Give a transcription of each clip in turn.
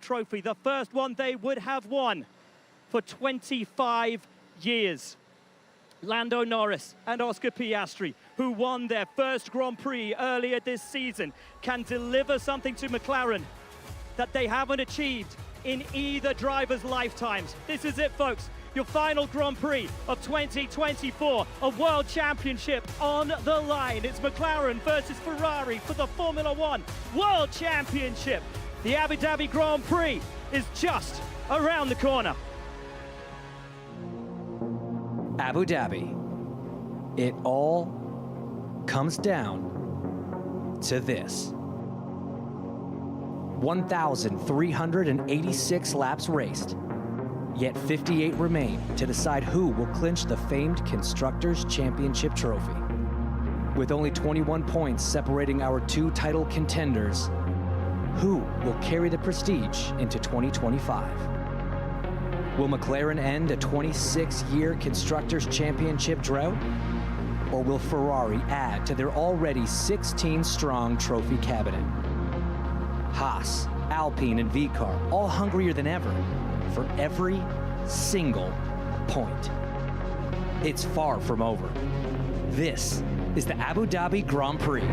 trophy, the first one they would have won for 25 years. Lando Norris and Oscar Piastri, who won their first Grand Prix earlier this season, can deliver something to McLaren that they haven't achieved in either driver's lifetimes. This is it, folks. Your final Grand Prix of 2024, a World Championship on the line. It's McLaren versus Ferrari for the Formula One World Championship. The Abu Dhabi Grand Prix is just around the corner. Abu Dhabi. It all comes down to this. 1,386 laps raced. Yet 58 remain to decide who will clinch the famed Constructors' Championship trophy. With only 21 points separating our two title contenders, who will carry the prestige into 2025? Will McLaren end a 26-year Constructors' Championship drought? Or will Ferrari add to their already 16-strong trophy cabinet? Haas, Alpine, and Vicar all hungrier than ever for every single point. It's far from over. This is the Abu Dhabi Grand Prix.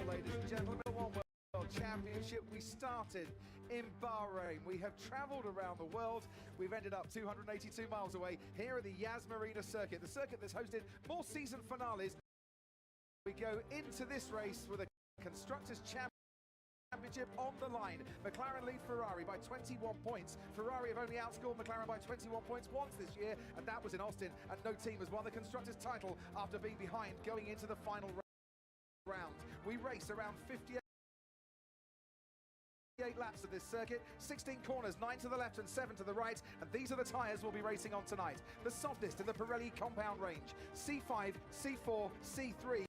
Ladies and gentlemen, the One World Championship. We started in Bahrain. We have traveled around the world. We've ended up 282 miles away here at the Yas Marina circuit, the circuit that's hosted more season finales. We go into this race with a Constructors' Championship on the line. McLaren lead Ferrari by 21 points. Ferrari have only outscored McLaren by 21 points once this year, and that was in Austin, and no team has won the Constructors' title after being behind going into the final round. We race around 58 laps of this circuit, 16 corners, 9 to the left and 7 to the right, and these are the tyres we'll be racing on tonight. The softest in the Pirelli compound range, C5, C4, C3,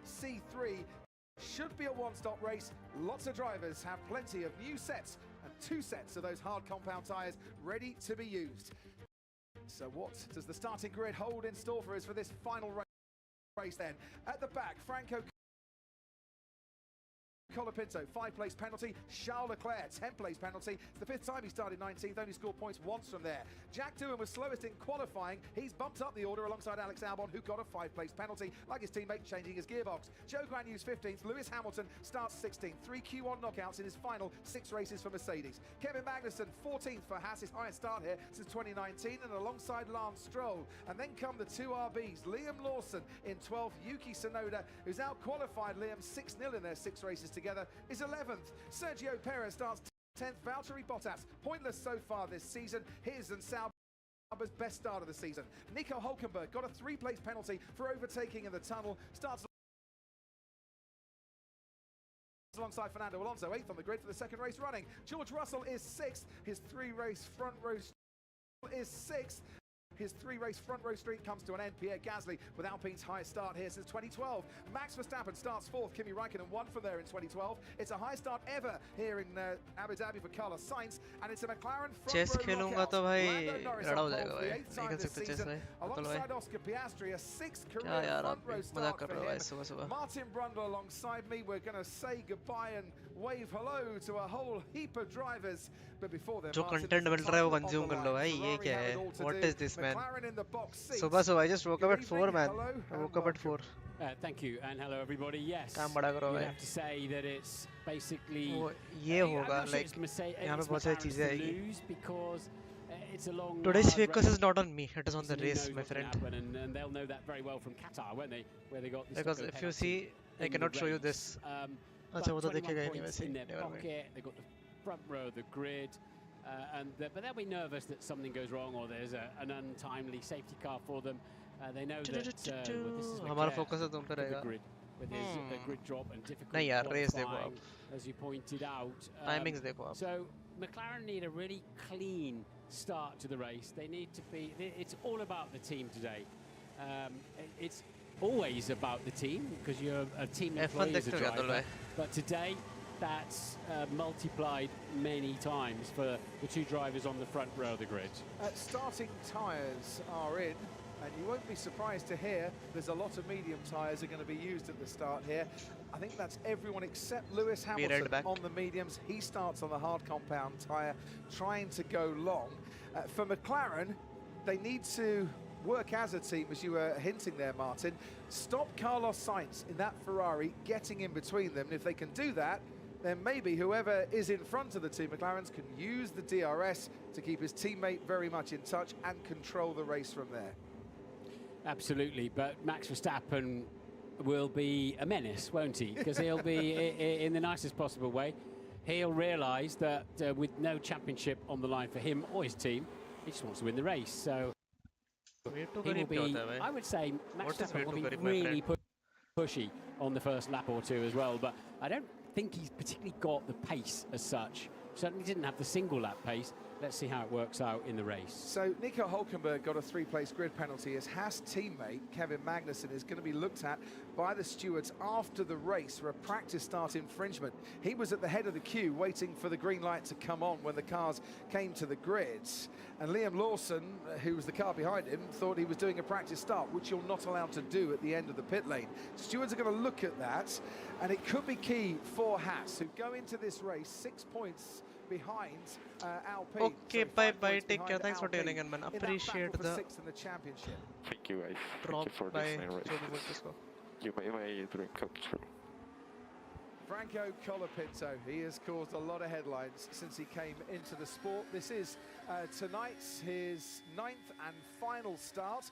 C3. Should be a one-stop race. Lots of drivers have plenty of new sets and 2 sets of those hard compound tyres ready to be used. So what does the starting grid hold in store for us for this final race then? At the back, Franco Colapinto, 5-place penalty. Charles Leclerc, 10-place penalty. It's the 5th time he started 19th, only scored points once from there. Jack Doohan was slowest in qualifying. He's bumped up the order alongside Alex Albon, who got a 5-place penalty, like his teammate changing his gearbox. Joe Guanyu's 15th. Lewis Hamilton starts 16th. 3 Q1 knockouts in his final 6 races for Mercedes. Kevin Magnussen, 14th for Haas, his highest start here since 2019, and alongside Lance Stroll. And then come the 2 RBs. Liam Lawson in 12th. Yuki Tsunoda, who's out-qualified Liam 6-0 in their 6 races together, is 11th. Sergio Perez starts 10th. Valtteri Bottas, pointless so far this season. His and Sauber's best start of the season. Nico Hülkenberg got a 3-place penalty for overtaking in the tunnel. Starts alongside Fernando Alonso, 8th on the grid for the 2nd race running. George Russell is 6th. His 3-race front row is 6th. His 3-race front row streak comes to an end. Pierre Gasly with Alpine's highest start here since 2012. Max Verstappen starts 4th. Kimi Räikkönen won from there in 2012. It's a high start ever here in Abu Dhabi for Carlos Sainz, and it's a McLaren front row खेलूंगा तो भाई लड़ा हो जाएगा भाई नहीं खेल सकते चेस भाई alongside Oscar Piastri, a 6th career front row start for him. Martin Brundle alongside me. We're going to say goodbye and wave hello to a whole heap of drivers. But before then, जो content मिल रहा है वो consume कर लो भाई. ये क्या है? What is this, man? सुबह I just woke up at 4, man. I woke up at 4. Thank you and hello everybody. Yes, काम बड़ा करो you भाई. have to say that it's basically ये होगा like यहाँ पे बहुत सारी चीजें आएगी. because it's a long. Today's focus is not on me. It is on the race, my friend. And they'll know that very well from Qatar, won't they? Where they got this. Because if you see, I cannot show you this. अच्छा वो तो देखेगा ही नहीं वैसे. In their pocket, they've got the front row of the grid. But they'll be nervous that something goes wrong or there's an untimely safety car for them. They know that this is हमारा focus है तुम पे रहेगा. With his grid drop and difficult नहीं यार race देखो आप. as you pointed out. Timings देखो आप. So McLaren need a really clean start to the race. They need to be. It's all about the team today. It's always about the team because you're a team employee as a driver. But today, that's multiplied many times for the two drivers on the front row of the grid. Starting tyres are in, and you won't be surprised to hear there's a lot of medium tyres are going to be used at the start here. I think that's everyone except Lewis Hamilton on the mediums. He starts on the hard compound tyre, trying to go long. For McLaren, they need to work as a team, as you were hinting there, Martin. Stop Carlos Sainz in that Ferrari, getting in between them. And if they can do that, then maybe whoever is in front of the two McLarens can use the DRS to keep his teammate very much in touch and control the race from there. Absolutely, but Max Verstappen will be a menace, won't he? Because he'll be, in the nicest possible way, he'll realise that with no championship on the line for him or his team, he just wants to win the race. So he will be, I would say, Max Verstappen will be really pushy on the first lap or two as well, but I don't think he's particularly got the pace as such. Certainly didn't have the single lap pace. Let's see how it works out in the race. So Nico Hülkenberg got a 3-place grid penalty. His Haas teammate, Kevin Magnussen, is going to be looked at by the stewards after the race for a practice start infringement. He was at the head of the queue waiting for the green light to come on when the cars came to the grids. And Liam Lawson, who was the car behind him, thought he was doing a practice start, which you're not allowed to do at the end of the pit lane. Stewards are going to look at that, and it could be key for Haas, who go into this race 6 points behind Alpine. Okay, so bye, take care. Thanks for tuning in, man. Appreciate the sixth in the championship. Thank you, guys. Drop for by you may drink come true. Franco Colapinto, he has caused a lot of headlines since he came into the sport. This is tonight's his 9th and final start.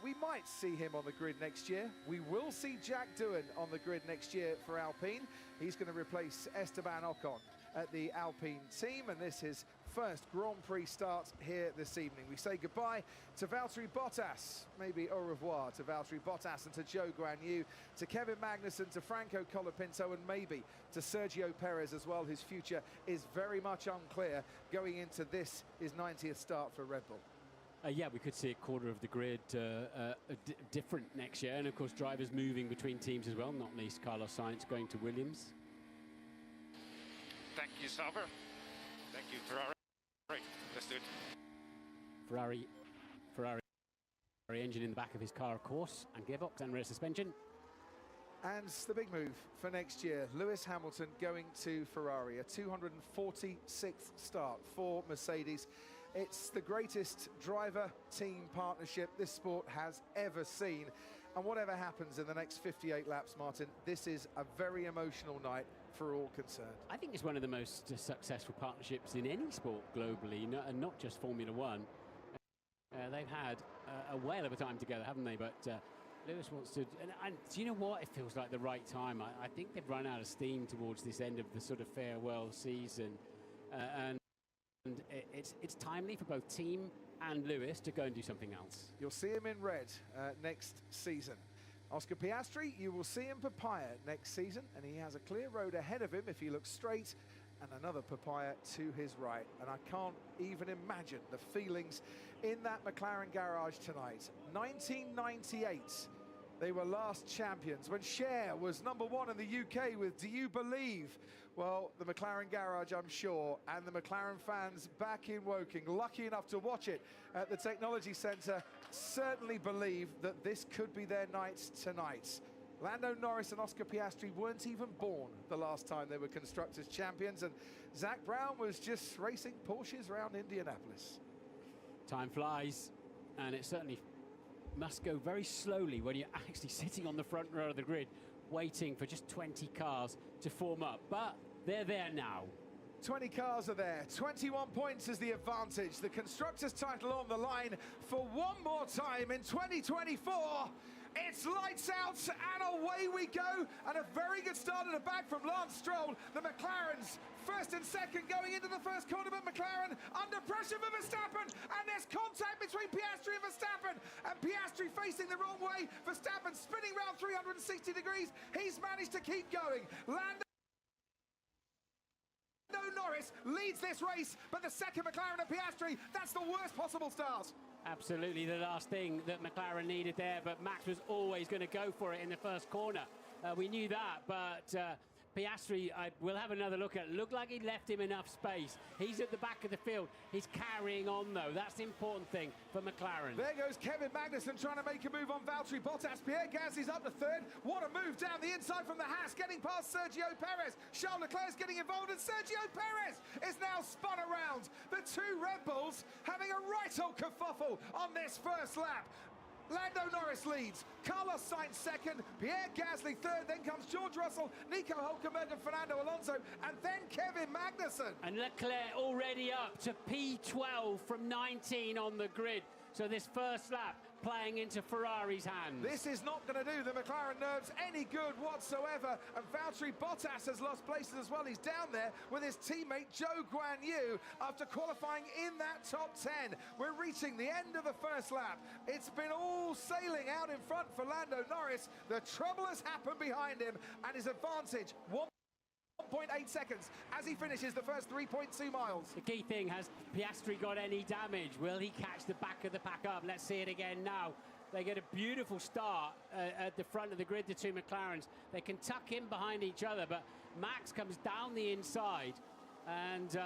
We might see him on the grid next year. We will see Jack Doohan on the grid next year for Alpine. He's going to replace Esteban Ocon at the Alpine team, and this is first Grand Prix start here this evening. We say goodbye to Valtteri Bottas, maybe au revoir to Valtteri Bottas and to Zhou Guanyu, to Kevin Magnussen, to Franco Colapinto, and maybe to Sergio Perez as well, whose future is very much unclear going into this, his 90th start for Red Bull. Yeah, we could see a quarter of the grid different next year, and of course drivers moving between teams as well, not least Carlos Sainz going to Williams. Thank you, Sauber. Thank you, Ferrari. Right, let's do it. Ferrari engine in the back of his car, of course, and gearbox and rear suspension. And the big move for next year, Lewis Hamilton going to Ferrari, a 246th start for Mercedes. It's the greatest driver-team partnership this sport has ever seen. And whatever happens in the next 58 laps, Martin, this is a very emotional night for all concerned. I think it's one of the most successful partnerships in any sport globally, and not just Formula One. They've had a whale of a time together, haven't they? But Lewis wants to, and do you know what? It feels like the right time. I think they've run out of steam towards this end of the sort of farewell season, and it's timely for both team and Lewis to go and do something else. You'll see him in red next season. Oscar Piastri, you will see him papaya next season, and he has a clear road ahead of him if he looks straight, and another papaya to his right. And I can't even imagine the feelings in that McLaren garage tonight. 1998, they were last champions when Shah was #1 in the UK with Do You Believe? Well, the McLaren garage, I'm sure, and the McLaren fans back in Woking, lucky enough to watch it at the Technology Centre, certainly believe that this could be their night tonight. Lando Norris and Oscar Piastri weren't even born the last time they were Constructors champions, and Zach Brown was just racing Porsches around Indianapolis. Time flies, and it certainly must go very slowly when you're actually sitting on the front row of the grid, waiting for just 20 cars to form up. But they're there now. 20 cars are there. 21 points is the advantage. The Constructors title on the line for one more time in 2024. It's lights out and away we go. And a very good start at the back from Lance Stroll. The McLarens first and second going into the first corner, but McLaren under pressure for Verstappen. And there's contact between Piastri and Verstappen. And Piastri facing the wrong way. Verstappen spinning round 360 degrees. He's managed to keep going. Lando Norris leads this race, but the second McLaren and Piastri, that's the worst possible start. Absolutely the last thing that McLaren needed there, but Max was always going to go for it in the first corner. We knew that, but Piastri, we'll have another look at it. Looked like he left him enough space. He's at the back of the field. He's carrying on, though. That's the important thing for McLaren. There goes Kevin Magnussen trying to make a move on Valtteri Bottas. Pierre Gasly's up to third. What a move down the inside from the Haas, getting past Sergio Perez. Charles Leclerc's getting involved, and Sergio Perez is now spun around. The two Red Bulls having a right old kerfuffle on this first lap. Lando Norris leads, Carlos Sainz second, Pierre Gasly third, then comes George Russell, Nico Hülkenberg and Fernando Alonso, and then Kevin Magnussen. And Leclerc already up to P12 from 19 on the grid. So this first lap playing into Ferrari's hands. This is not going to do the McLaren nerves any good whatsoever, and Valtteri Bottas has lost places as well. He's down there with his teammate Zhou Guanyu after qualifying in that top 10. We're reaching the end of the first lap. It's been all sailing out in front for Lando Norris. The trouble has happened behind him, and his advantage 1.8 seconds as he finishes the first 3.2 miles. The key thing, has Piastri got any damage? Will he catch the back of the pack up? Let's see it again now. They get a beautiful start at the front of the grid, the two McLarens. They can tuck in behind each other, but Max comes down the inside and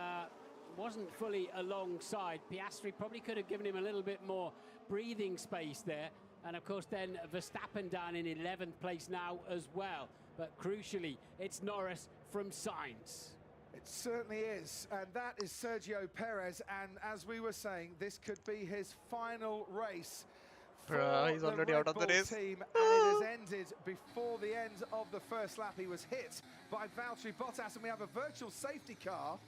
wasn't fully alongside. Piastri probably could have given him a little bit more breathing space there. And of course then Verstappen down in 11th place now as well. But crucially, it's Norris from Sainz. It certainly is, and that is Sergio Perez, and as we were saying, this could be his final race for he's already the out of the race. team, and it has ended before the end of the first lap. He was hit by Valtteri Bottas, and we have a virtual safety car.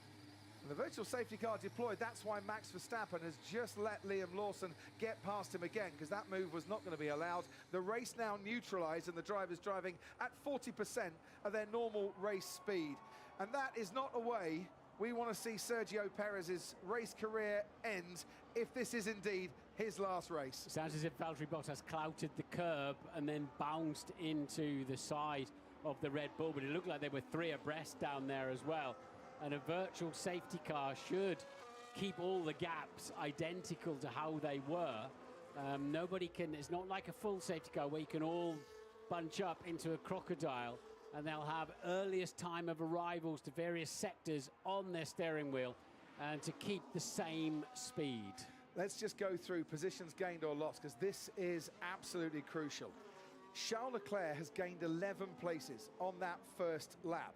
And the virtual safety car deployed. That's why Max Verstappen has just let Liam Lawson get past him again, because that move was not going to be allowed. The race now neutralized, and the driver's driving at 40% of their normal race speed. And that is not a way we want to see Sergio Perez's race career end, if this is indeed his last race. Sounds as if Valtteri Bottas clouted the curb and then bounced into the side of the Red Bull, but it looked like they were three abreast down there as well. And a virtual safety car should keep all the gaps identical to how they were. Nobody can, it's not like a full safety car where you can all bunch up into a crocodile, and they'll have earliest time of arrivals to various sectors on their steering wheel and to keep the same speed. Let's just go through positions gained or lost, because this is absolutely crucial. Charles Leclerc has gained 11 places on that first lap.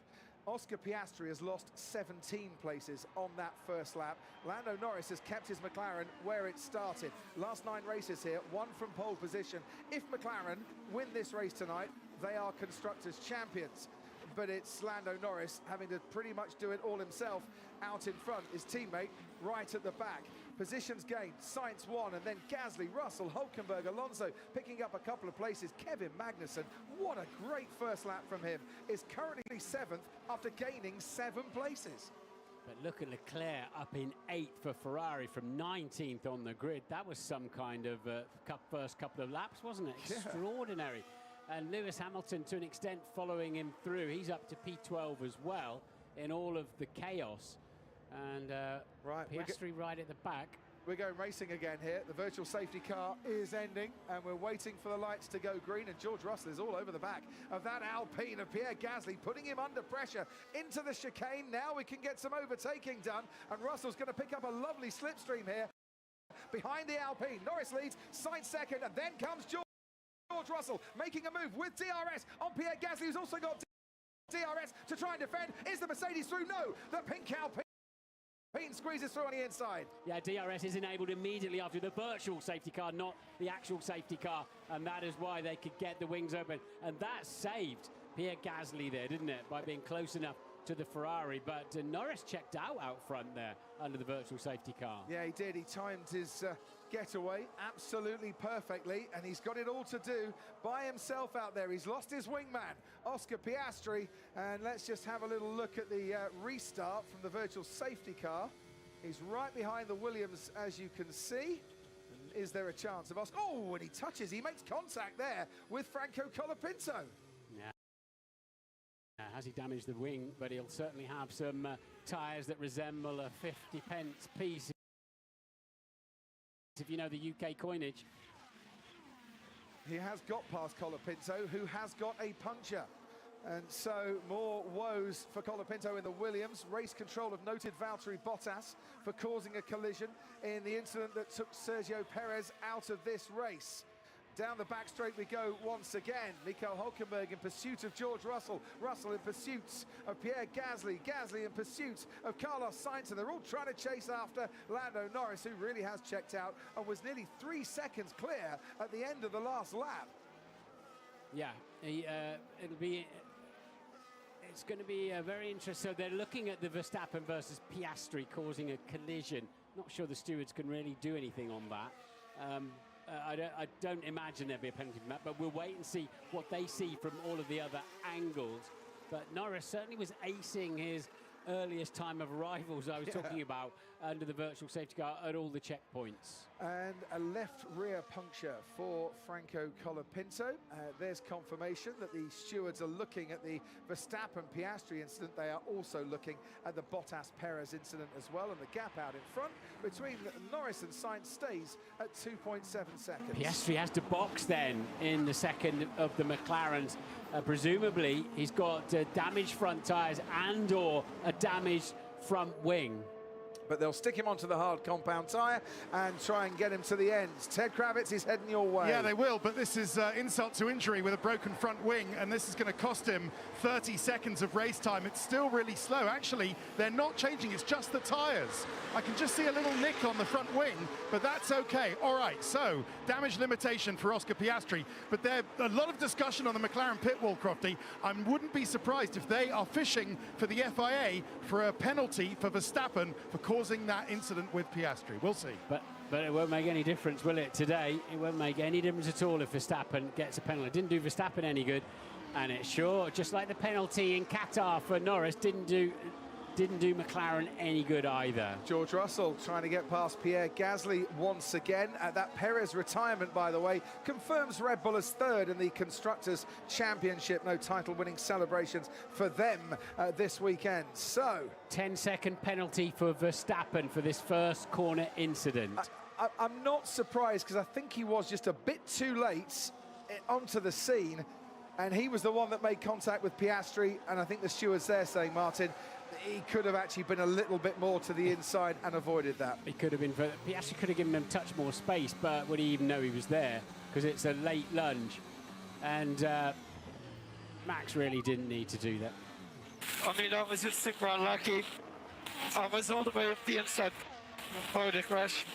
Oscar Piastri has lost 17 places on that first lap. Lando Norris has kept his McLaren where it started. Last 9 races here, 1 from pole position. If McLaren win this race tonight, they are Constructors champions. But it's Lando Norris having to pretty much do it all himself out in front. His teammate right at the back. Positions gained, Sainz 1, and then Gasly, Russell, Hülkenberg, Alonso picking up a couple of places. Kevin Magnussen, what a great first lap from him, is currently 7th after gaining 7 places. But look at Leclerc up in 8th for Ferrari from 19th on the grid. That was some kind of first couple of laps, wasn't it? Yeah. Extraordinary. And Lewis Hamilton, to an extent, following him through. He's up to P12 as well in all of the chaos. And Piastri right at the back. We're going racing again here. The virtual safety car is ending, and we're waiting for the lights to go green, and George Russell is all over the back of that Alpine of Pierre Gasly, putting him under pressure into the chicane. Now we can get some overtaking done, and Russell's going to pick up a lovely slipstream here behind the Alpine. Norris leads, Sainz second, and then comes George George Russell making a move with DRS on Pierre Gasly, who's also got DRS to try and defend. Is the Mercedes through? No, the pink Alpine squeezes through on the inside. Yeah, DRS is enabled immediately after the virtual safety car, not the actual safety car, and that is why they could get the wings open. And that saved Pierre Gasly there, didn't it, by being close enough to the Ferrari. But Norris checked out front there under the virtual safety car. Yeah, he did. He timed his getaway absolutely perfectly, and he's got it all to do by himself out there. He's lost his wingman, Oscar Piastri, and let's just have a little look at the restart from the virtual safety car. He's right behind the Williams, as you can see. And is there a chance of Oscar? Oh, and he makes contact there with Franco Colapinto. Yeah. Has he damaged the wing? But he'll certainly have some tyres that resemble a 50p piece, if you know the UK coinage. He has got past Colapinto, who has got a puncture. And so more woes for Colapinto in the Williams. Race control of noted Valtteri Bottas for causing a collision in the incident that took Sergio Perez out of this race. Down the back straight we go once again. Nico Hülkenberg in pursuit of George Russell. Russell in pursuit of Pierre Gasly. Gasly in pursuit of Carlos Sainz. And they're all trying to chase after Lando Norris, who really has checked out and was nearly 3 seconds clear at the end of the last lap. Yeah, it's going to be very interesting. So they're looking at the Verstappen versus Piastri causing a collision. Not sure the stewards can really do anything on that. I don't imagine there'll be a penalty from that, but we'll wait and see what they see from all of the other angles. But Norris certainly was acing his earliest time of arrivals I was talking about under the virtual safety car at all the checkpoints. And a left rear puncture for Franco Colapinto. There's confirmation that the stewards are looking at the Verstappen-Piastri incident. They are also looking at the Bottas-Perez incident as well, and the gap out in front between Norris and Sainz stays at 2.7 seconds. Piastri has to box then in the second of the McLarens. Presumably he's got damaged front tyres and or a damaged front wing. But they'll stick him onto the hard compound tyre and try and get him to the end. Ted Kravitz is heading your way. Yeah, they will, but this is insult to injury with a broken front wing, and this is going to cost him 30 seconds of race time. It's still really slow. Actually, they're not changing. It's just the tyres. I can just see a little nick on the front wing, but that's okay. All right, so damage limitation for Oscar Piastri, but there's a lot of discussion on the McLaren pit wall, Crofty. I wouldn't be surprised if they are fishing for the FIA for a penalty for Verstappen for causing that incident with Piastri. We'll see. But it won't make any difference, will it, today? It won't make any difference at all if Verstappen gets a penalty. It didn't do Verstappen any good. And it sure, just like the penalty in Qatar for Norris, didn't do McLaren any good either. George Russell trying to get past Pierre Gasly once again. That Perez retirement, by the way, confirms Red Bull as third in the Constructors' Championship. No title-winning celebrations for them this weekend. So 10-second penalty for Verstappen for this first corner incident. I'm not surprised, because I think he was just a bit too late onto the scene, and he was the one that made contact with Piastri, and I think the stewards there saying, Martin, he could have actually been a little bit more to the inside and avoided that. He could have been further. Piastri could have given him a touch more space, but would he even know he was there? Because it's a late lunge. And Max really didn't need to do that. I mean, I was just super unlucky. I was all the way up the inside before the crash.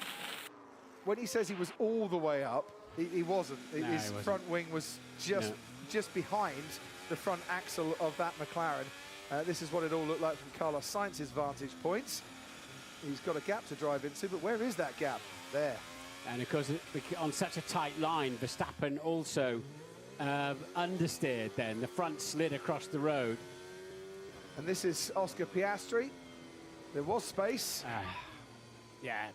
When he says he was all the way up, he wasn't. No, his he wasn't. front wing was just behind the front axle of that McLaren. This is what it all looked like from Carlos Sainz's vantage points. He's got a gap to drive into, but where is that gap? There. And of course, on such a tight line, Verstappen also understeered then. The front slid across the road. And this is Oscar Piastri. There was space. Yeah.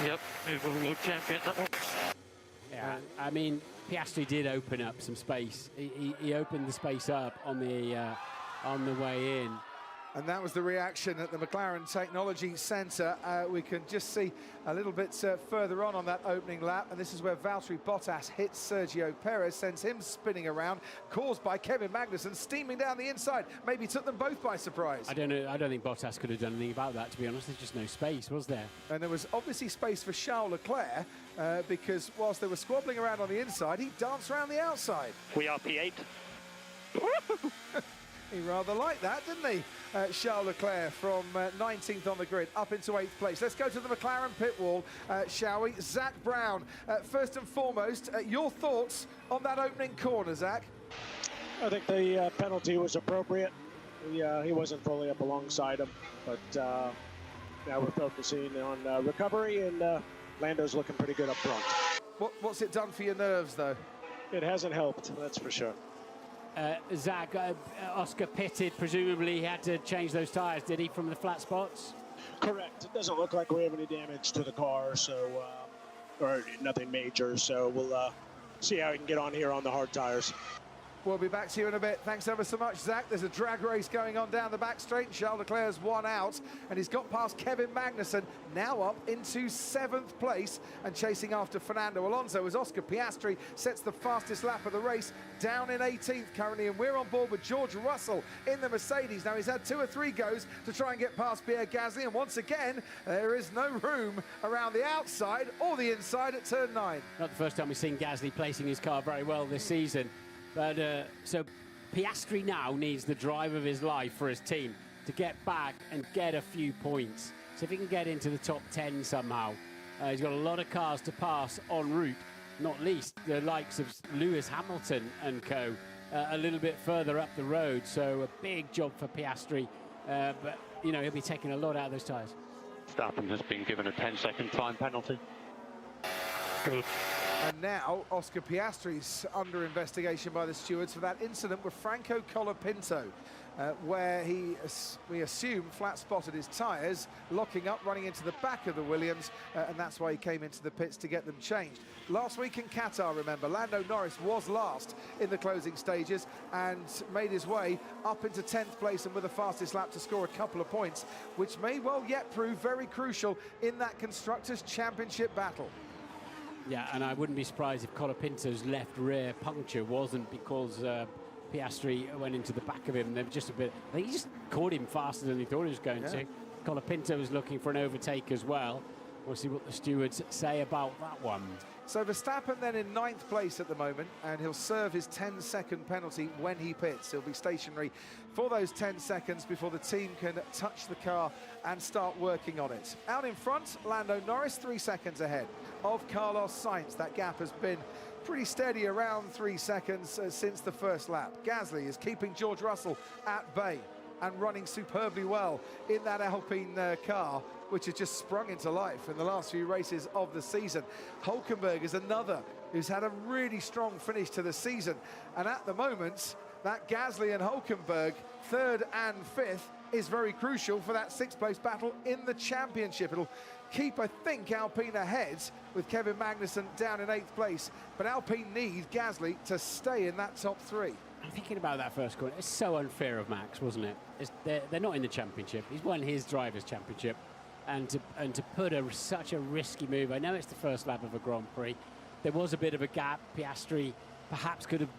Yep, we will look champion. Yeah, I mean, Piastri did open up some space. He opened the space up on the way in. And that was the reaction at the McLaren Technology Centre. We can just see a little bit further on that opening lap, and this is where Valtteri Bottas hits Sergio Perez, sends him spinning around, caused by Kevin Magnussen steaming down the inside. Maybe took them both by surprise. I don't know. I don't think Bottas could have done anything about that, to be honest. There's just no space, was there? And there was obviously space for Charles Leclerc, because whilst they were squabbling around on the inside, he danced around the outside. We are P8. He rather liked that, didn't he? Charles Leclerc from 19th on the grid, up into 8th place. Let's go to the McLaren pit wall, shall we? Zach Brown, first and foremost, your thoughts on that opening corner, Zach? I think the penalty was appropriate. He wasn't fully up alongside him, but now we're focusing on recovery, and Lando's looking pretty good up front. What's it done for your nerves, though? It hasn't helped, that's for sure. Zach, Oscar pitted. Presumably he had to change those tyres, did he, from the flat spots? Correct. It doesn't look like we have any damage to the car, so or nothing major. So we'll see how he can get on here on the hard tires. We'll be back to you in a bit. Thanks ever so much, Zach. There's a drag race going on down the back straight. Charles Leclerc's one out, and he's got past Kevin Magnussen, now up into 7th place and chasing after Fernando Alonso as Oscar Piastri sets the fastest lap of the race down in 18th currently, and we're on board with George Russell in the Mercedes. Now, he's had 2 or 3 goes to try and get past Pierre Gasly, and once again, there is no room around the outside or the inside at turn 9. Not the first time we've seen Gasly placing his car very well this season. But so Piastri now needs the drive of his life for his team to get back and get a few points. So if he can get into the top 10 somehow, he's got a lot of cars to pass en route, not least the likes of Lewis Hamilton and co. A little bit further up the road. So a big job for Piastri, but you know, he'll be taking a lot out of those tyres. Verstappen has been given a 10-second time penalty. And now Oscar Piastri's under investigation by the stewards for that incident with Franco Colapinto, where we assume flat-spotted his tyres, locking up, running into the back of the Williams, and that's why he came into the pits to get them changed. Last week in Qatar, remember, Lando Norris was last in the closing stages and made his way up into 10th place and with the fastest lap to score a couple of points, which may well yet prove very crucial in that Constructors' Championship battle. Yeah, and I wouldn't be surprised if Colapinto's left rear puncture wasn't because Piastri went into the back of him. They've just a bit. I think he just caught him faster than he thought he was going to. Colapinto was looking for an overtake as well. We'll see what the stewards say about that one. So Verstappen then in 9th place at the moment, and he'll serve his 10-second penalty when he pits. He'll be stationary for those 10 seconds before the team can touch the car and start working on it. Out in front, Lando Norris 3 seconds ahead of Carlos Sainz. That gap has been pretty steady, around 3 seconds since the first lap. Gasly is keeping George Russell at bay and running superbly well in that Alpine car, which has just sprung into life in the last few races of the season. Hülkenberg is another who's had a really strong finish to the season. And at the moment, that Gasly and Hülkenberg, 3rd and 5th, is very crucial for that 6th place battle in the championship. It'll keep, I think, Alpine ahead with Kevin Magnussen down in 8th place. But Alpine need Gasly to stay in that top 3. I'm thinking about that first corner. It's so unfair of Max, wasn't it? They're not in the championship. He's won his Drivers' Championship. And to put such a risky move, I know it's the first lap of a Grand Prix. There was a bit of a gap. Piastri perhaps could have,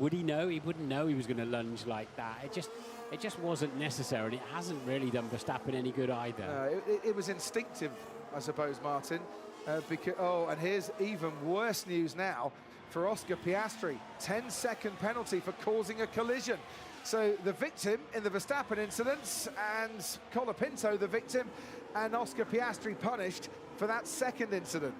would he know? He wouldn't know he was going to lunge like that. It just wasn't necessary, and it hasn't really done Verstappen any good either. It was instinctive, I suppose, Martin. And here's even worse news now for Oscar Piastri. 10-second penalty for causing a collision. So the victim in the Verstappen incident, and Colapinto the victim, and Oscar Piastri punished for that second incident.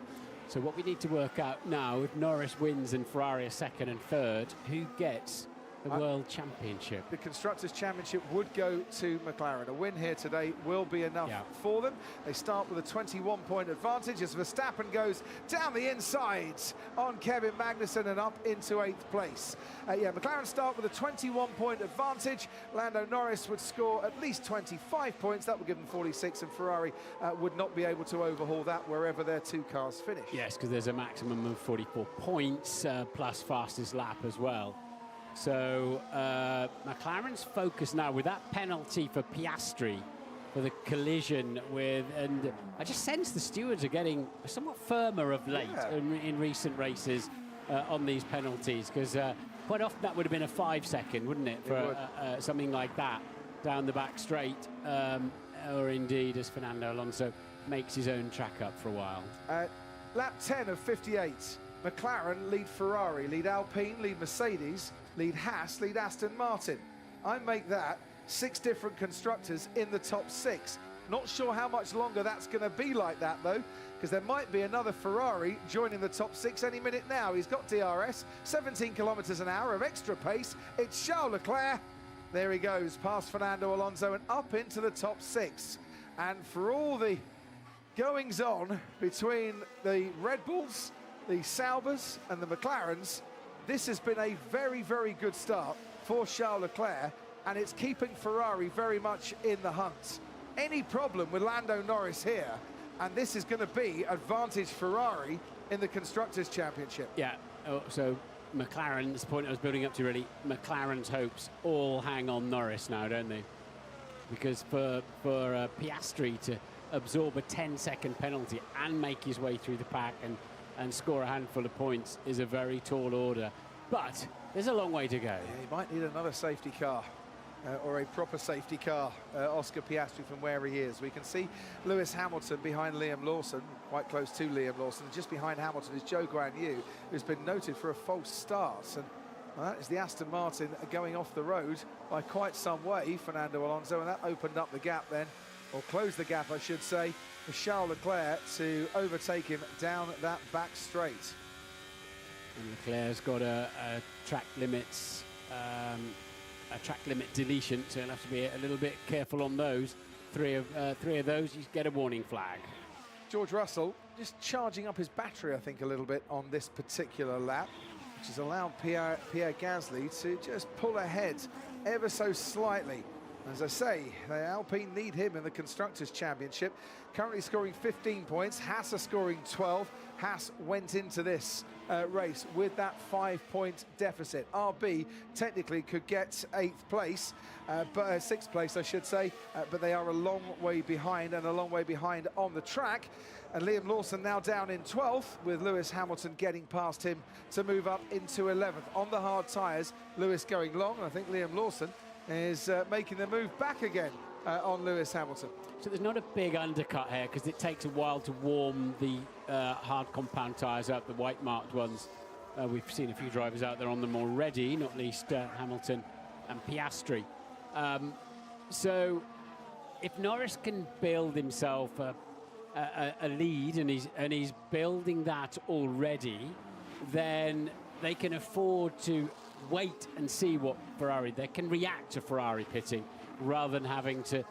So what we need to work out now, if Norris wins and Ferrari are 2nd and 3rd, who gets the World Championship? The Constructors' Championship would go to McLaren. A win here today will be enough for them. They start with a 21-point advantage as Verstappen goes down the inside on Kevin Magnussen and up into 8th place. McLaren start with a 21-point advantage. Lando Norris would score at least 25 points. That would give them 46, and Ferrari would not be able to overhaul that wherever their 2 cars finish. Yes, because there's a maximum of 44 points plus fastest lap as well. So McLaren's focus now with that penalty for Piastri for the collision with, and I just sense the stewards are getting somewhat firmer of late in recent races on these penalties, because quite often that would have been a 5-second, wouldn't it, for something like that down the back straight, or indeed as Fernando Alonso makes his own track up for a while. Lap 10 of 58. McLaren lead Ferrari, lead Alpine, lead Mercedes, lead Haas, lead Aston Martin. I make that 6 different constructors in the top 6. Not sure how much longer that's going to be like that, though, because there might be another Ferrari joining the top 6 any minute now. He's got DRS, 17 kilometers an hour of extra pace. It's Charles Leclerc. There he goes, past Fernando Alonso and up into the top 6. And for all the goings-on between the Red Bulls, the Saubers and the McLarens, this has been a very, very good start for Charles Leclerc, and it's keeping Ferrari very much in the hunt. Any problem with Lando Norris here, and this is going to be advantage Ferrari in the Constructors' Championship. Yeah, so McLaren's point I was building up to, really, McLaren's hopes all hang on Norris now, don't they? Because for Piastri to absorb a 10-second penalty and make his way through the pack and score a handful of points is a very tall order. But there's a long way to go. Yeah, he might need another safety car. Or a proper safety car, Oscar Piastri, from where he is. We can see Lewis Hamilton behind Liam Lawson, quite close to Liam Lawson. Just behind Hamilton is Zhou Guanyu, who's been noted for a false start. And that is the Aston Martin going off the road by quite some way, Fernando Alonso, and that opened up the gap then, or closed the gap, I should say, for Charles Leclerc to overtake him down that back straight. And Leclerc's got a track limits. A track limit deletion, so he'll have to be a little bit careful on those. Three of those, you get a warning flag. George Russell just charging up his battery, I think, a little bit on this particular lap, which has allowed Pierre Gasly to just pull ahead ever so slightly. As I say, the Alpine need him in the Constructors' Championship. Currently scoring 15 points. Haas are scoring 12. Haas went into this race with that 5-point deficit. RB technically could get 8th place, but 6th place, I should say, but they are a long way behind, and a long way behind on the track. And Liam Lawson now down in 12th, with Lewis Hamilton getting past him to move up into 11th. On the hard tyres, Lewis going long, and I think Liam Lawson is making the move back again on Lewis Hamilton. So there's not a big undercut here, because it takes a while to warm the hard compound tyres up, the white marked ones. We've seen a few drivers out there on them already, not least Hamilton and Piastri. So if Norris can build himself a lead, and he's building that already, then they can afford to wait and see what Ferrari, they can react to Ferrari pitting rather than having to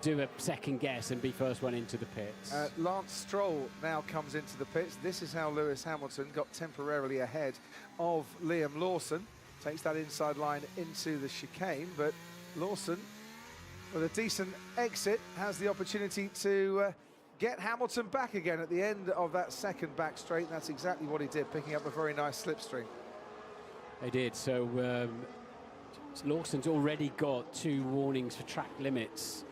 do a second guess and be first one into the pits. Lance Stroll now comes into the pits. This is how Lewis Hamilton got temporarily ahead of Liam Lawson. Takes that inside line into the chicane, but Lawson, with a decent exit, has the opportunity to get Hamilton back again at the end of that second back straight, and that's exactly what he did, picking up a very nice slipstream. They did. So Lawson's already got 2 warnings for track limits,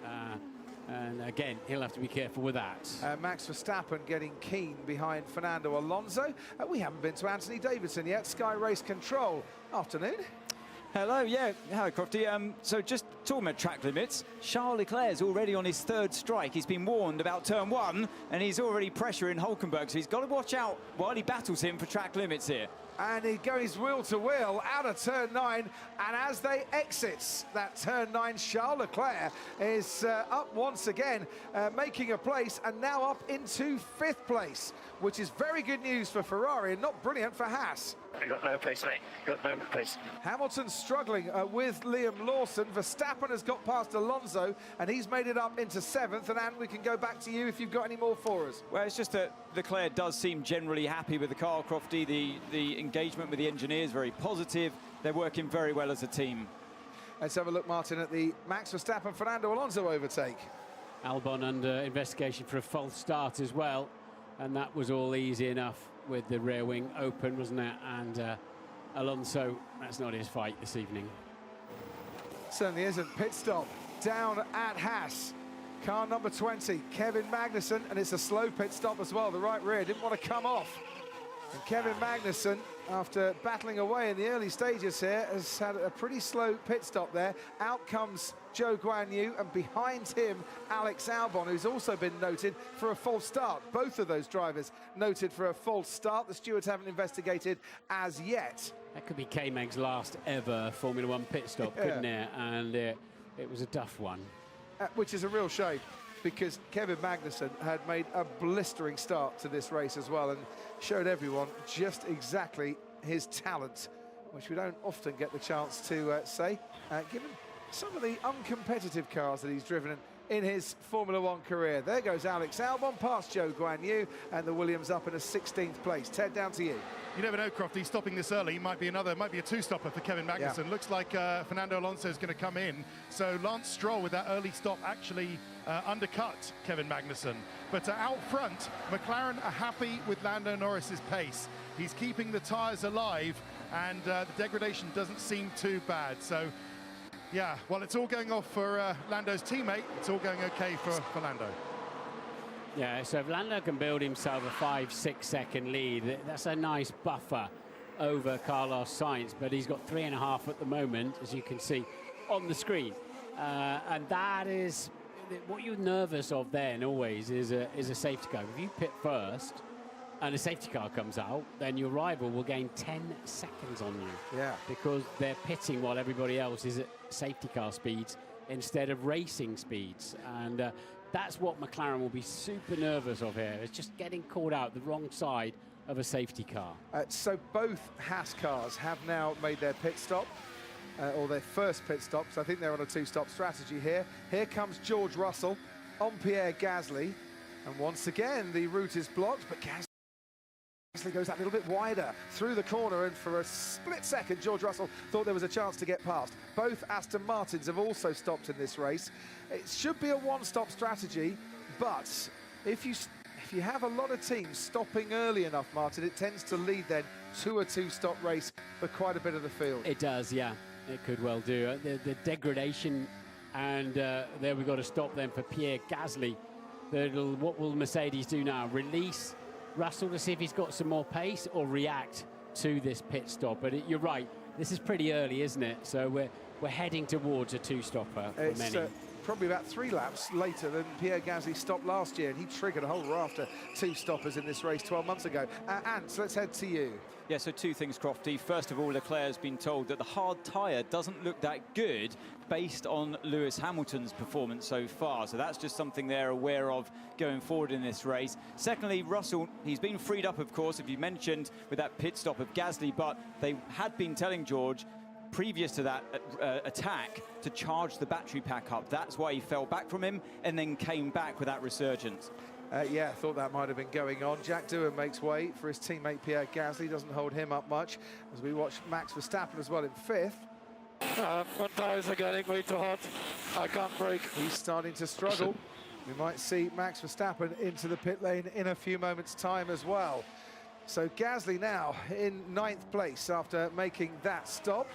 and again he'll have to be careful with that. Max Verstappen getting keen behind Fernando Alonso. We haven't been to Anthony Davidson yet. Sky Race Control. Afternoon. Hello, yeah, hello Crofty. So just talking about track limits, Charles Leclerc's already on his 3rd strike. He's been warned about turn 1, and he's already pressuring Hülkenberg, so he's got to watch out while he battles him for track limits here. And he goes wheel to wheel out of turn 9, and as they exit that turn 9, Charles Leclerc is up once again, making a place, and now up into 5th place, which is very good news for Ferrari and not brilliant for Haas. I got no place, mate. Got no place. Hamilton's struggling with Liam Lawson. Verstappen has got past Alonso, and he's made it up into 7th. And Anne, we can go back to you if you've got any more for us. Well, it's just that Leclerc does seem generally happy with the car, Crofty. The engagement with the engineers very positive. They're working very well as a team. Let's have a look, Martin, at the Max Verstappen Fernando Alonso overtake. Albon under investigation for a false start as well, and that was all easy enough with the rear wing open, wasn't it? And Alonso, that's not his fight this evening. Certainly isn't. Pit stop down at Haas. Car number 20, Kevin Magnussen, and it's a slow pit stop as well. The right rear didn't want to come off. And Kevin Magnussen, after battling away in the early stages here, has had a pretty slow pit stop there. Out comes Zhou Guanyu, and behind him, Alex Albon, who's also been noted for a false start. Both of those drivers noted for a false start. The stewards haven't investigated as yet. That could be K-Meg's last ever Formula One pit stop, couldn't it? And it was a tough one. Which is a real shame, because Kevin Magnussen had made a blistering start to this race as well, and showed everyone just exactly his talent, which we don't often get the chance to say, given some of the uncompetitive cars that he's driven in his Formula One career. There goes Alex Albon past Zhou Guanyu, and the Williams up in a 16th place. Ted, down to you. You never know, Crofty, stopping this early might be a two-stopper for Kevin Magnussen. Yeah. Looks like Fernando Alonso is going to come in. So Lance Stroll with that early stop actually undercut Kevin Magnussen. But out front, McLaren are happy with Lando Norris's pace. He's keeping the tyres alive, and the degradation doesn't seem too bad. So, yeah, while it's all going off for Lando's teammate, it's all going okay for Lando. Yeah, so if Lando can build himself a 5-6 second lead, that's a nice buffer over Carlos Sainz, but he's got 3.5 at the moment, as you can see on the screen. And that is what you're nervous of then always is a safety car. If you pit first and a safety car comes out, then your rival will gain 10 seconds on you. Yeah. Because they're pitting while everybody else is at safety car speeds instead of racing speeds. And that's what McLaren will be super nervous of here. It's just getting caught out the wrong side of a safety car. So both Haas cars have now made their pit stop, or their first pit stop, so I think they're on a two-stop strategy here. Here comes George Russell on Pierre Gasly, and once again the route is blocked, but Gasly goes that little bit wider through the corner, and for a split second George Russell thought there was a chance to get past. Both Aston Martins have also stopped in this race. It should be a one-stop strategy, but if you have a lot of teams stopping early enough, Martin, it tends to lead then to a two-stop race for quite a bit of the field. It does, yeah. It could well do. The degradation, and there we've got to stop then for Pierre Gasly. What will Mercedes do now? Release Russell to see if he's got some more pace, or react to this pit stop? But you're right, this is pretty early, isn't it? So we're heading towards a two-stopper for many. Probably about 3 laps later than Pierre Gasly stopped last year, and he triggered a whole raft of two-stoppers in this race 12 months ago. Ant, let's head to you. Yeah, so 2 things, Crofty. First of all, Leclerc has been told that the hard tyre doesn't look that good based on Lewis Hamilton's performance so far. So that's just something they're aware of going forward in this race. Secondly, Russell, he's been freed up, of course, if you mentioned, with that pit stop of Gasly, but they had been telling George previous to that attack to charge the battery pack up. That's why he fell back from him and then came back with that resurgence. Yeah, thought that might have been going on. Jack Doohan makes way for his teammate Pierre Gasly, doesn't hold him up much, as we watch Max Verstappen as well in 5th. My tyres are getting way too hot. I can't brake. He's starting to struggle. We might see Max Verstappen into the pit lane in a few moments' time as well. So Gasly now in 9th place after making that stop.